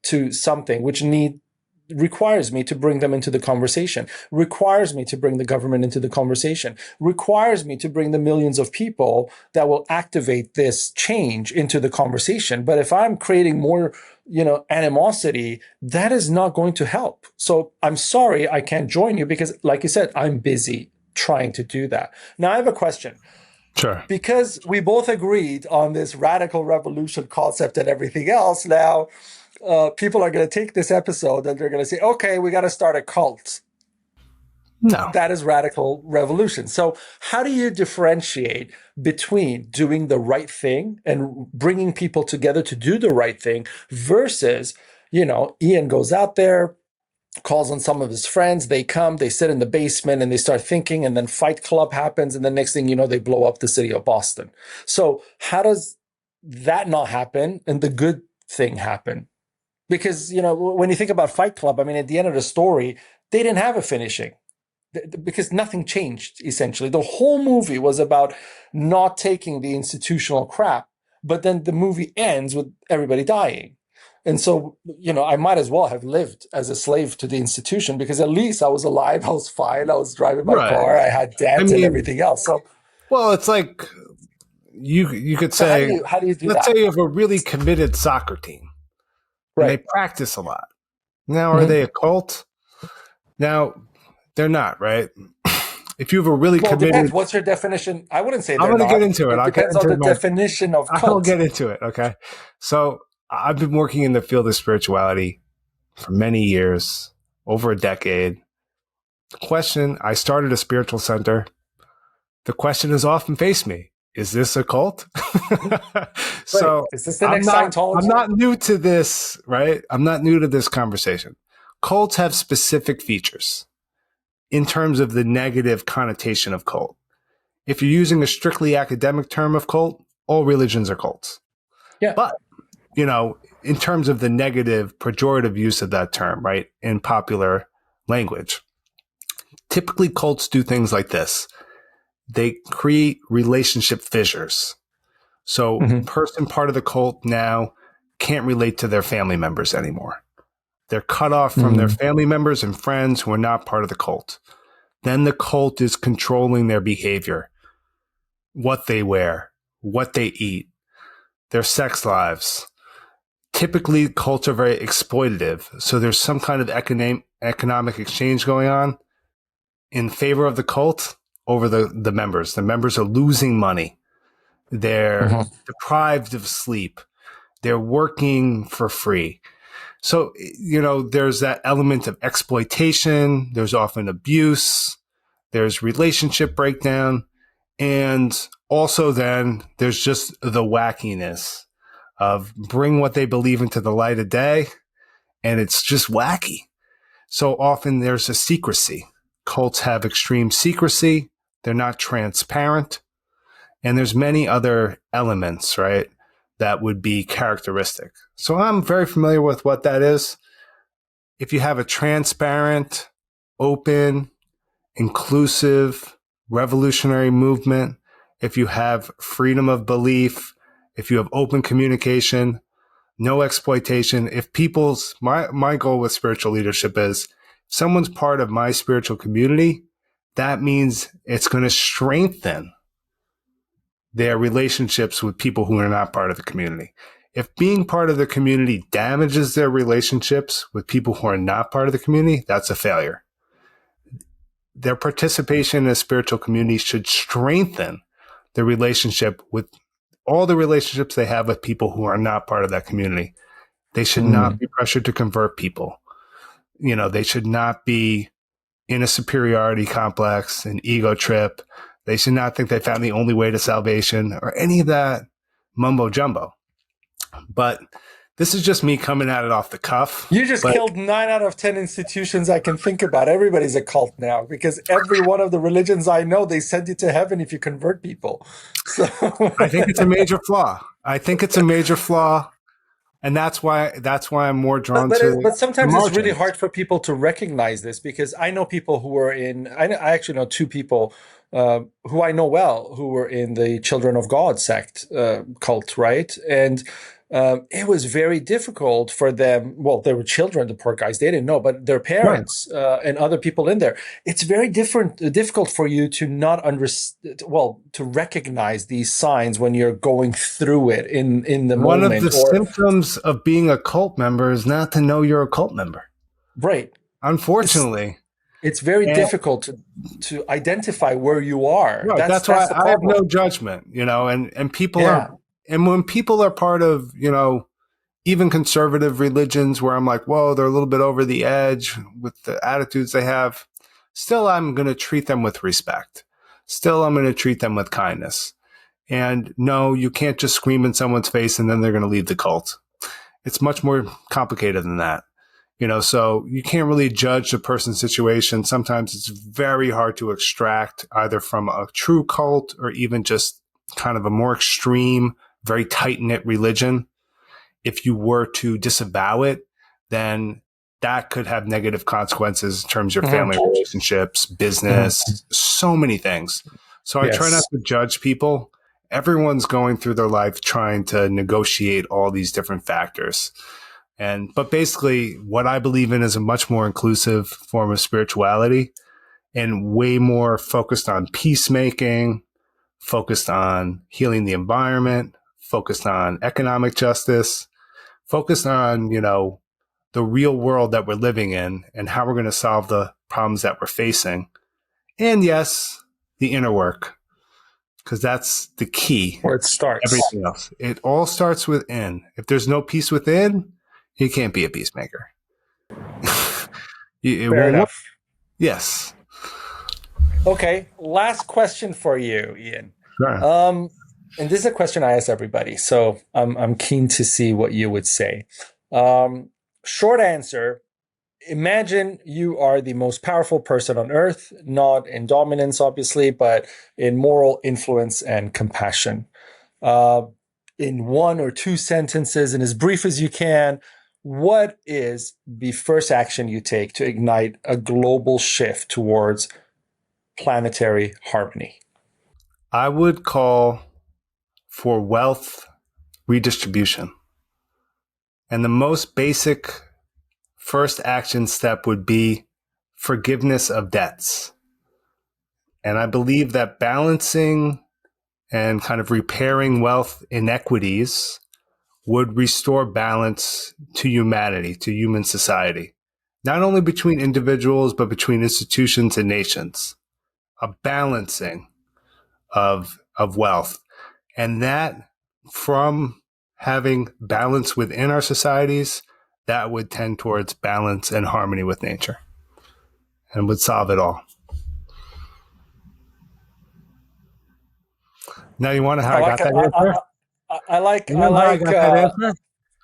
to something, which requires me to bring them into the conversation, requires me to bring the government into the conversation, requires me to bring the millions of people that will activate this change into the conversation. But if I'm creating more, animosity, that is not going to help. So I'm sorry, I can't join you because, like you said, I'm busy trying to do that. Now I have a question. Sure. Because we both agreed on this radical revolution concept and everything else, now people are going to take this episode and they're going to say, okay, we got to start a cult. No. That is radical revolution. So how do you differentiate between doing the right thing and bringing people together to do the right thing versus, Ian goes out there, calls on some of his friends, they come, they sit in the basement and they start thinking, and then Fight Club happens, and the next thing you know, they blow up the city of Boston. So how does that not happen and the good thing happen? Because, when you think about Fight Club, at the end of the story, they didn't have a finishing because nothing changed, essentially. The whole movie was about not taking the institutional crap, but then the movie ends with everybody dying. And so, I might as well have lived as a slave to the institution, because at least I was alive, I was fine, I was driving my car, I had debt and everything else. So, well, it's like you could say, how do you do let's that? say you have a really committed soccer team. And they practice a lot. Now, are they a cult? Now, they're not, right? If you have a really committed... Depends. What's your definition? I wouldn't say they're not. I'm going to get into it. It depends on the definition of cult. I'll get into it, okay? So, I've been working in the field of spirituality for many years, over a decade. The question, I started a spiritual center. The question has often faced me. Is this a cult? So is this the next Scientology? I'm not new to this, right? I'm not new to this conversation. Cults have specific features in terms of the negative connotation of cult. If you're using a strictly academic term of cult, all religions are cults. Yeah. But, in terms of the negative, pejorative use of that term, right, in popular language, typically cults do things like this. They create relationship fissures. So person part of the cult now can't relate to their family members anymore. They're cut off from their family members and friends who are not part of the cult. Then the cult is controlling their behavior, what they wear, what they eat, their sex lives. Typically, cults are very exploitative. So there's some kind of economic exchange going on in favor of the cult over the members. The members are losing money. They're deprived of sleep. They're working for free. So, there's that element of exploitation. There's often abuse. There's relationship breakdown. And also then there's just the wackiness of bring what they believe into the light of day. And it's just wacky. So often there's a secrecy. Cults have extreme secrecy. They're not transparent. And there's many other elements, right, that would be characteristic. So I'm very familiar with what that is. If you have a transparent, open, inclusive, revolutionary movement, if you have freedom of belief, if you have open communication, no exploitation, if my goal with spiritual leadership is someone's part of my spiritual community, that means it's going to strengthen their relationships with people who are not part of the community. If being part of the community damages their relationships with people who are not part of the community, that's a failure. Their participation in a spiritual community should strengthen the relationship with all the relationships they have with people who are not part of that community. They should not be pressured to convert people. They should not be in a superiority complex, an ego trip. They should not think they found the only way to salvation or any of that mumbo jumbo. But this is just me coming at it off the cuff. You just killed 9 out of 10 institutions I can think about. Everybody's a cult now because every one of the religions I know, they send you to heaven if you convert people. So I think it's a major flaw. And that's why I'm more drawn to. But sometimes it's really hard for people to recognize this, because I know people who were I actually know 2 people who I know well who were in the Children of God sect cult, right? And it was very difficult for them. Well, they were children, the poor guys, they didn't know, but their parents and other people in there. It's very difficult for you to not understand, to recognize these signs when you're going through it in the moment. One of the symptoms of being a cult member is not to know you're a cult member. Right. Unfortunately. It's very difficult to identify where you are. Right. That's why I have no judgment, and people are. And when people are part of, even conservative religions where I'm like, whoa, they're a little bit over the edge with the attitudes they have, still I'm going to treat them with respect. Still, I'm going to treat them with kindness. And no, you can't just scream in someone's face and then they're going to leave the cult. It's much more complicated than that. So you can't really judge a person's situation. Sometimes it's very hard to extract either from a true cult or even just kind of a more extreme, very tight-knit religion. If you were to disavow it, then that could have negative consequences in terms of your family relationships, business, so many things. So I try not to judge people. Everyone's going through their life trying to negotiate all these different factors. But basically what I believe in is a much more inclusive form of spirituality and way more focused on peacemaking, focused on healing the environment, focused on economic justice, focused on, the real world that we're living in and how we're going to solve the problems that we're facing. And yes, the inner work, because that's the key. Where it starts. Everything else. It all starts within. If there's no peace within, you can't be a peacemaker. Fair enough. Yes. Okay. Last question for you, Ian. Sure. And this is a question I ask everybody, so I'm keen to see what you would say. Short answer: imagine you are the most powerful person on earth, not in dominance, obviously, but in moral influence and compassion. In 1 or 2 sentences, and as brief as you can, what is the first action you take to ignite a global shift towards planetary harmony? I would call for wealth redistribution. And the most basic first action step would be forgiveness of debts. And I believe that balancing and kind of repairing wealth inequities would restore balance to humanity, to human society, not only between individuals, but between institutions and nations, a balancing of wealth. And that, from having balance within our societies, that would tend towards balance and harmony with nature and would solve it all. Now, you want to know how I got that answer? I like that answer?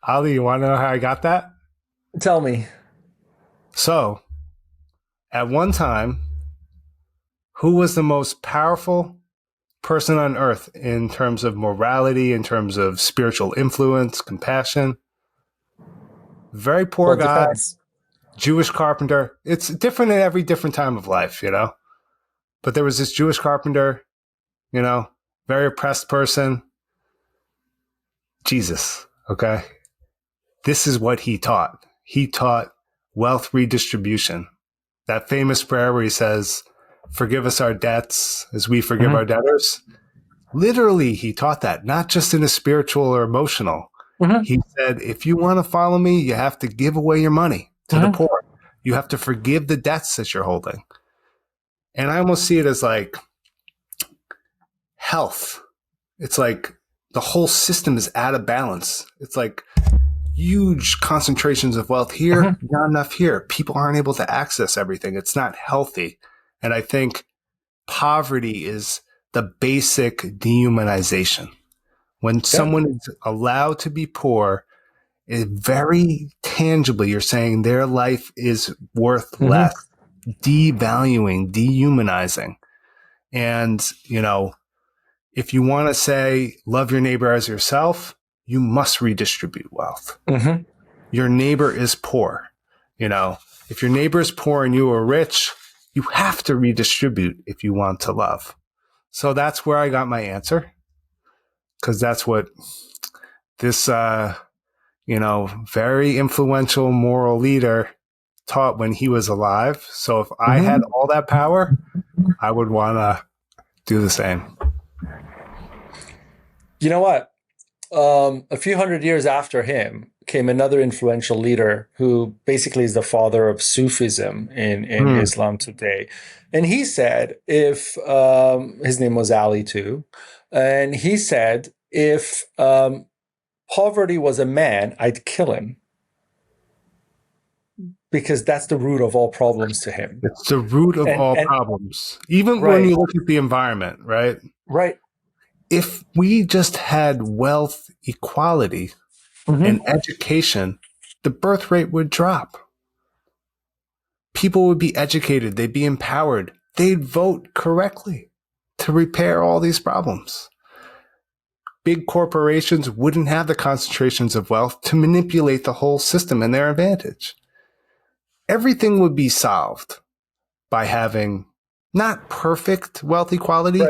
Ali, you want to know how I got that? Tell me. So, at one time, who was the most powerful person on earth in terms of morality, in terms of spiritual influence, compassion? Very poor guy, Depends. Jewish carpenter. It's different at every different time of life, you know? But there was this Jewish carpenter, you know, very oppressed person. Jesus, okay? This is what he taught. He taught wealth redistribution. That famous prayer where he says, "Forgive us our debts as we forgive our debtors." Literally, he taught that, not just in a spiritual or emotional. He said, if you want to follow me, you have to give away your money to the poor. You have to forgive the debts that you're holding. And I almost see it as like health. It's like the whole system is out of balance. It's like huge concentrations of wealth here, not enough here. People aren't able to access everything. It's not healthy. And I think poverty is the basic dehumanization. When someone is allowed to be poor, it very tangibly, you're saying their life is worth less, devaluing, dehumanizing. And, you know, if you want to say love your neighbor as yourself, you must redistribute wealth. Your neighbor is poor. You know, if your neighbor is poor and you are rich, you have to redistribute if you want to love. So that's where I got my answer, because that's what this, you know, very influential moral leader taught when he was alive. So if I had all that power, I would want to do the same. You know what? A few hundred years after him came another influential leader who basically is the father of Sufism in Islam today. And he said, if his name was Ali too, and he said, if poverty was a man, I'd kill him. Because that's the root of all problems to him. It's the root of all problems. Even when you look at the environment, right? Right. If we just had wealth equality and education, the birth rate would drop. People would be educated. They'd be empowered. They'd vote correctly to repair all these problems. Big corporations wouldn't have the concentrations of wealth to manipulate the whole system in their advantage. Everything would be solved by having not perfect wealth equality,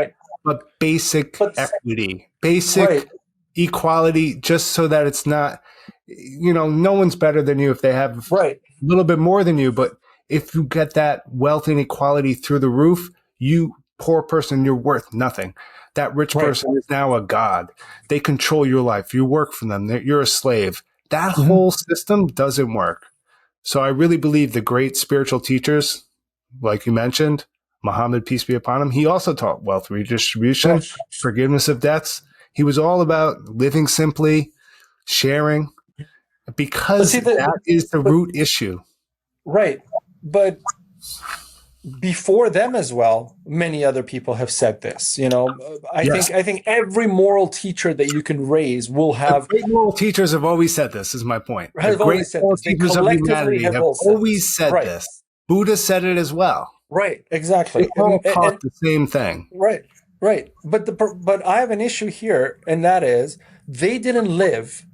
but basic equity, basic equality, just so that it's not, you know, no one's better than you if they have a little bit more than you. But if you get that wealth inequality through the roof, you poor person, you're worth nothing. That rich person is now a god. They control your life. You work for them. You're a slave. That whole system doesn't work. So I really believe the great spiritual teachers, like you mentioned, Muhammad, peace be upon him, he also taught wealth redistribution, forgiveness of debts. He was all about living simply, sharing, because that is the root issue. Right. But before them as well, many other people have said this. You know, I think every moral teacher that you can raise will have. The great moral teachers have always said this. Is my point. The great moral teachers of humanity have always said this. Buddha said it as well. Right. Exactly. They all taught the same thing. Right. Right. But I have an issue here, and that is they didn't live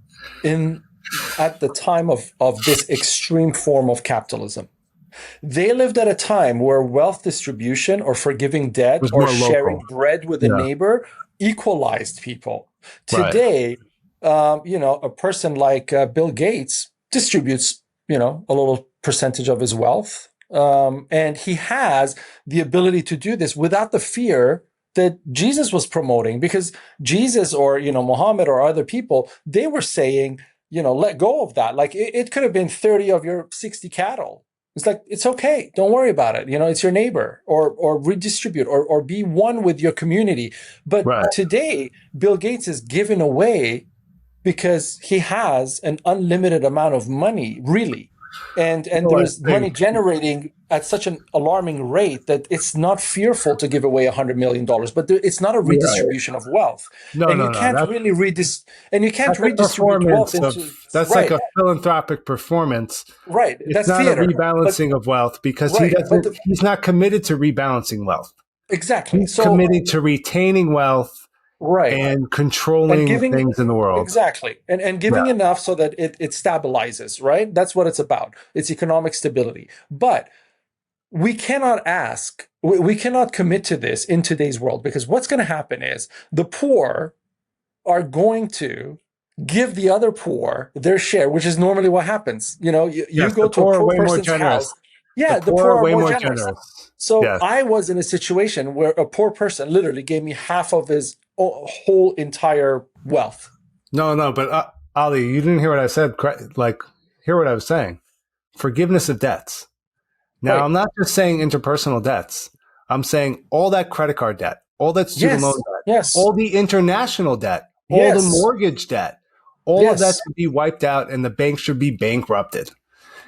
at the time of this extreme form of capitalism. They lived at a time where wealth distribution or forgiving debt or sharing bread with a neighbor equalized people. Today, you know, a person like Bill Gates distributes, you know, a little percentage of his wealth. And he has the ability to do this without the fear that Jesus was promoting, because Jesus or, Muhammad or other people, they were saying, let go of that. Like it could have been 30 of your 60 cattle. It's like, it's okay. Don't worry about it. It's your neighbor, or redistribute, or be one with your community. But Right. today, Bill Gates is giving away because he has an unlimited amount of money, really. And Well, I there's money think generating at such an alarming rate that it's not fearful to give away $100 million, but it's not a right. redistribution of wealth. No, And you no, no. can't really That's a redistribute wealth performance into, that's like right, a philanthropic performance. right. It's That's not a theater. But rebalancing of wealth because right, but he's not committed to rebalancing wealth. exactly. He's So committed to retaining wealth right. and And controlling giving things in the world. exactly, and Yeah. giving enough so that it stabilizes, right? That's what it's about. It's economic stability. But we cannot commit to this in today's world, because what's going to happen is the poor are going to give the other poor their share, which is normally what happens. You Yes, go the to a poor are poor way more person's generous. house. The Yeah, the poor poor are are way more more generous. generous. So Yes. I was in a situation where a poor person literally gave me half of his whole entire wealth. No, no, but Ali, you didn't hear what I said. Like, hear what I was saying. Forgiveness of debts. Now, Right. I'm not just saying interpersonal debts. I'm saying all that credit card debt, all that student loan Yes. debt, Yes. all the international debt, all the Yes. mortgage debt, all of that Yes. should be wiped out and the bank should be bankrupted.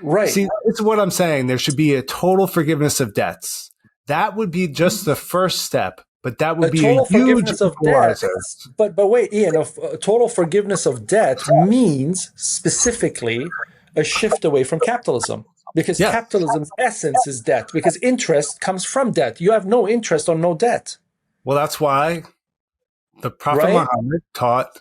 Right. See, that's what I'm saying. There should be a total forgiveness of debts. That would be just the first step, but that would A be a total huge forgiveness of equalizer. debts, but wait, Ian, a total forgiveness of debt means specifically a shift away from capitalism, because Yeah. capitalism's essence is debt, because interest comes from debt. You have no interest on no debt, Well, that's why the Prophet right? Muhammad taught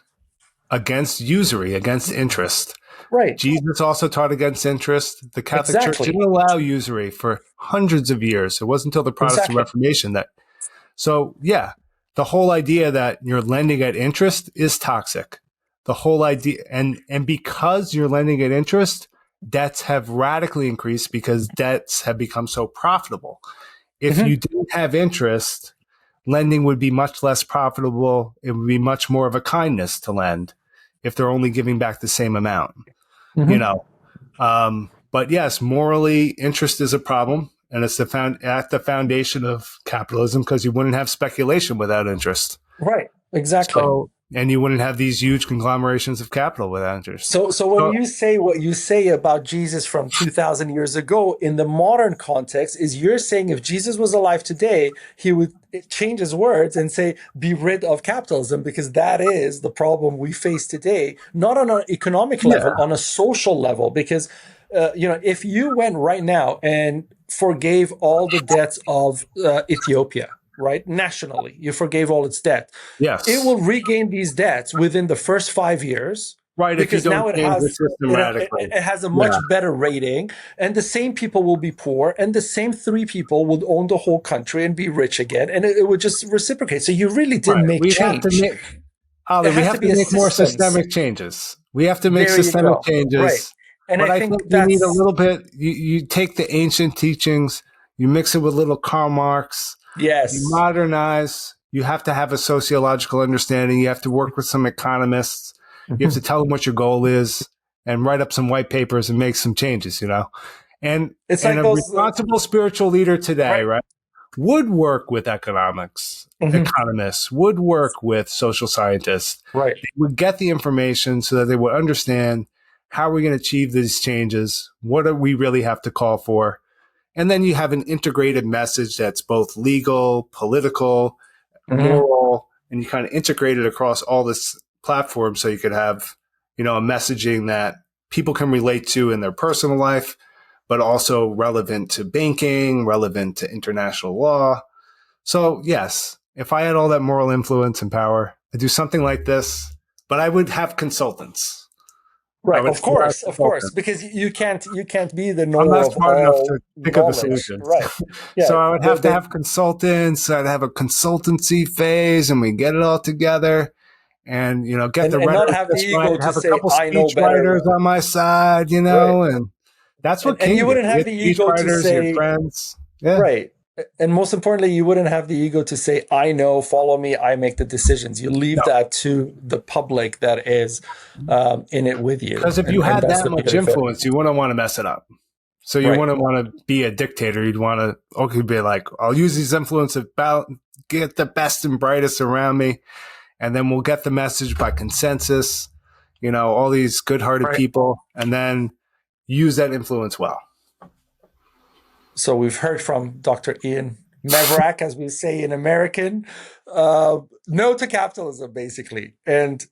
against usury, against interest. Right. Jesus also taught against interest. The Catholic Church Exactly. didn't allow usury for hundreds of years. It wasn't until the Protestant Exactly. Reformation that. So, yeah, the whole idea that you're lending at interest is toxic. The whole idea, and because you're lending at interest, debts have radically increased because debts have become so profitable. If Mm-hmm. you didn't have interest, lending would be much less profitable. It would be much more of a kindness to lend if they're only giving back the same amount, you Mm-hmm. know. But yes, morally, interest is a problem, and it's at the foundation of capitalism because you wouldn't have speculation without interest. Right. Exactly. So, and you wouldn't have these huge conglomerations of capital without interest. So when you say what you say about Jesus from 2000 years ago in the modern context, is you're saying if Jesus was alive today, he would change his words and say, be rid of capitalism, because that is the problem we face today, not on an economic level, Yeah. on a social level. Because, if you went right now and forgave all the debts of Ethiopia, right, nationally, you forgave all its debt, Yes. it will regain these debts within the first 5 years, Right. If you because now don't change the system radically. it has a Yeah. much better rating, and the same people will be poor, and the same three people would own the whole country and be rich again, and it would just reciprocate. So you really Right. didn't make We have to change. make, Ali, It we has have to to be a make more systems. systemic changes. We have to make There you systemic go. Right. changes. And But I I think think you need a that's little bit, you take the ancient teachings, you mix it with little Karl Marx, you yes. modernize, you have to have a sociological understanding, you have to work with some economists, you have to Mhm. tell them what your goal is and write up some white papers and make some changes, And It's and like a those responsible spiritual leader today, right. right, would work with Mhm. economists, would work with social scientists. Right. They would get the information so that they would understand how we're going to achieve these changes. What do we really have to call for? And then you have an integrated message that's both legal, political, Mhm. moral, and you kind of integrate it across all this platform so you could have, a messaging that people can relate to in their personal life, but also relevant to banking, relevant to international law. So, yes, if I had all that moral influence and power, I'd do something like this, but I would have consultants. I Right, would have of course, consultants. because you can't be the I'm knower not of smart enough to all think of the knowledge, solutions. right? So Yeah, I would have to have consultants. I'd have a consultancy phase and we get it all together and, get the and not rhetoric have the just right. ego to Have a say couple I know speech better, writers on my side, right? and that's what And you King did. wouldn't You have had the speech ego to writers, your say friends. Yeah. right, And most importantly, you wouldn't have the ego to say, I know, follow me, I make the decisions. You leave No. that to the public that is in it with you. Because if you And had that's that the much beauty of it. influence, you wouldn't want to mess it up. So you Right. wouldn't want to be a dictator. You'd want to, okay, be like, I'll use these influences about get the best and brightest around me, and then we'll get the message by consensus, all these good-hearted Right. people, and then use that influence well. So we've heard from Dr. Ian Mevorach, as we say in American, no to capitalism, basically. And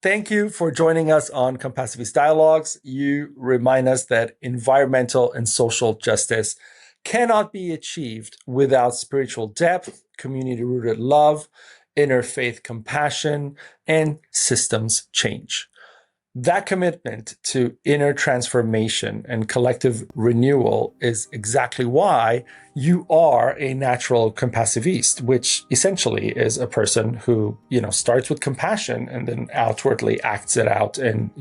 thank you for joining us on Compassiviste Dialogues. You remind us that environmental and social justice cannot be achieved without spiritual depth, community-rooted love, interfaith compassion, and systems change. That commitment to inner transformation and collective renewal is exactly why you are a natural compassiviste, which essentially is a person who, starts with compassion and then outwardly acts it out and,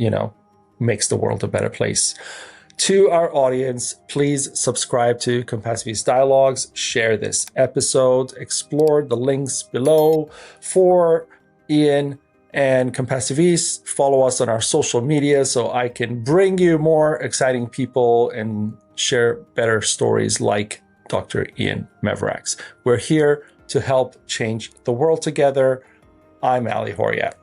makes the world a better place. To our audience, please subscribe to Compassiviste Dialogues, share this episode, explore the links below for Ian and Compassiviste. Follow us on our social media so I can bring you more exciting people and share better stories like Dr. Ian Mevorach's. We're here to help change the world together. I'm Ali Horiat.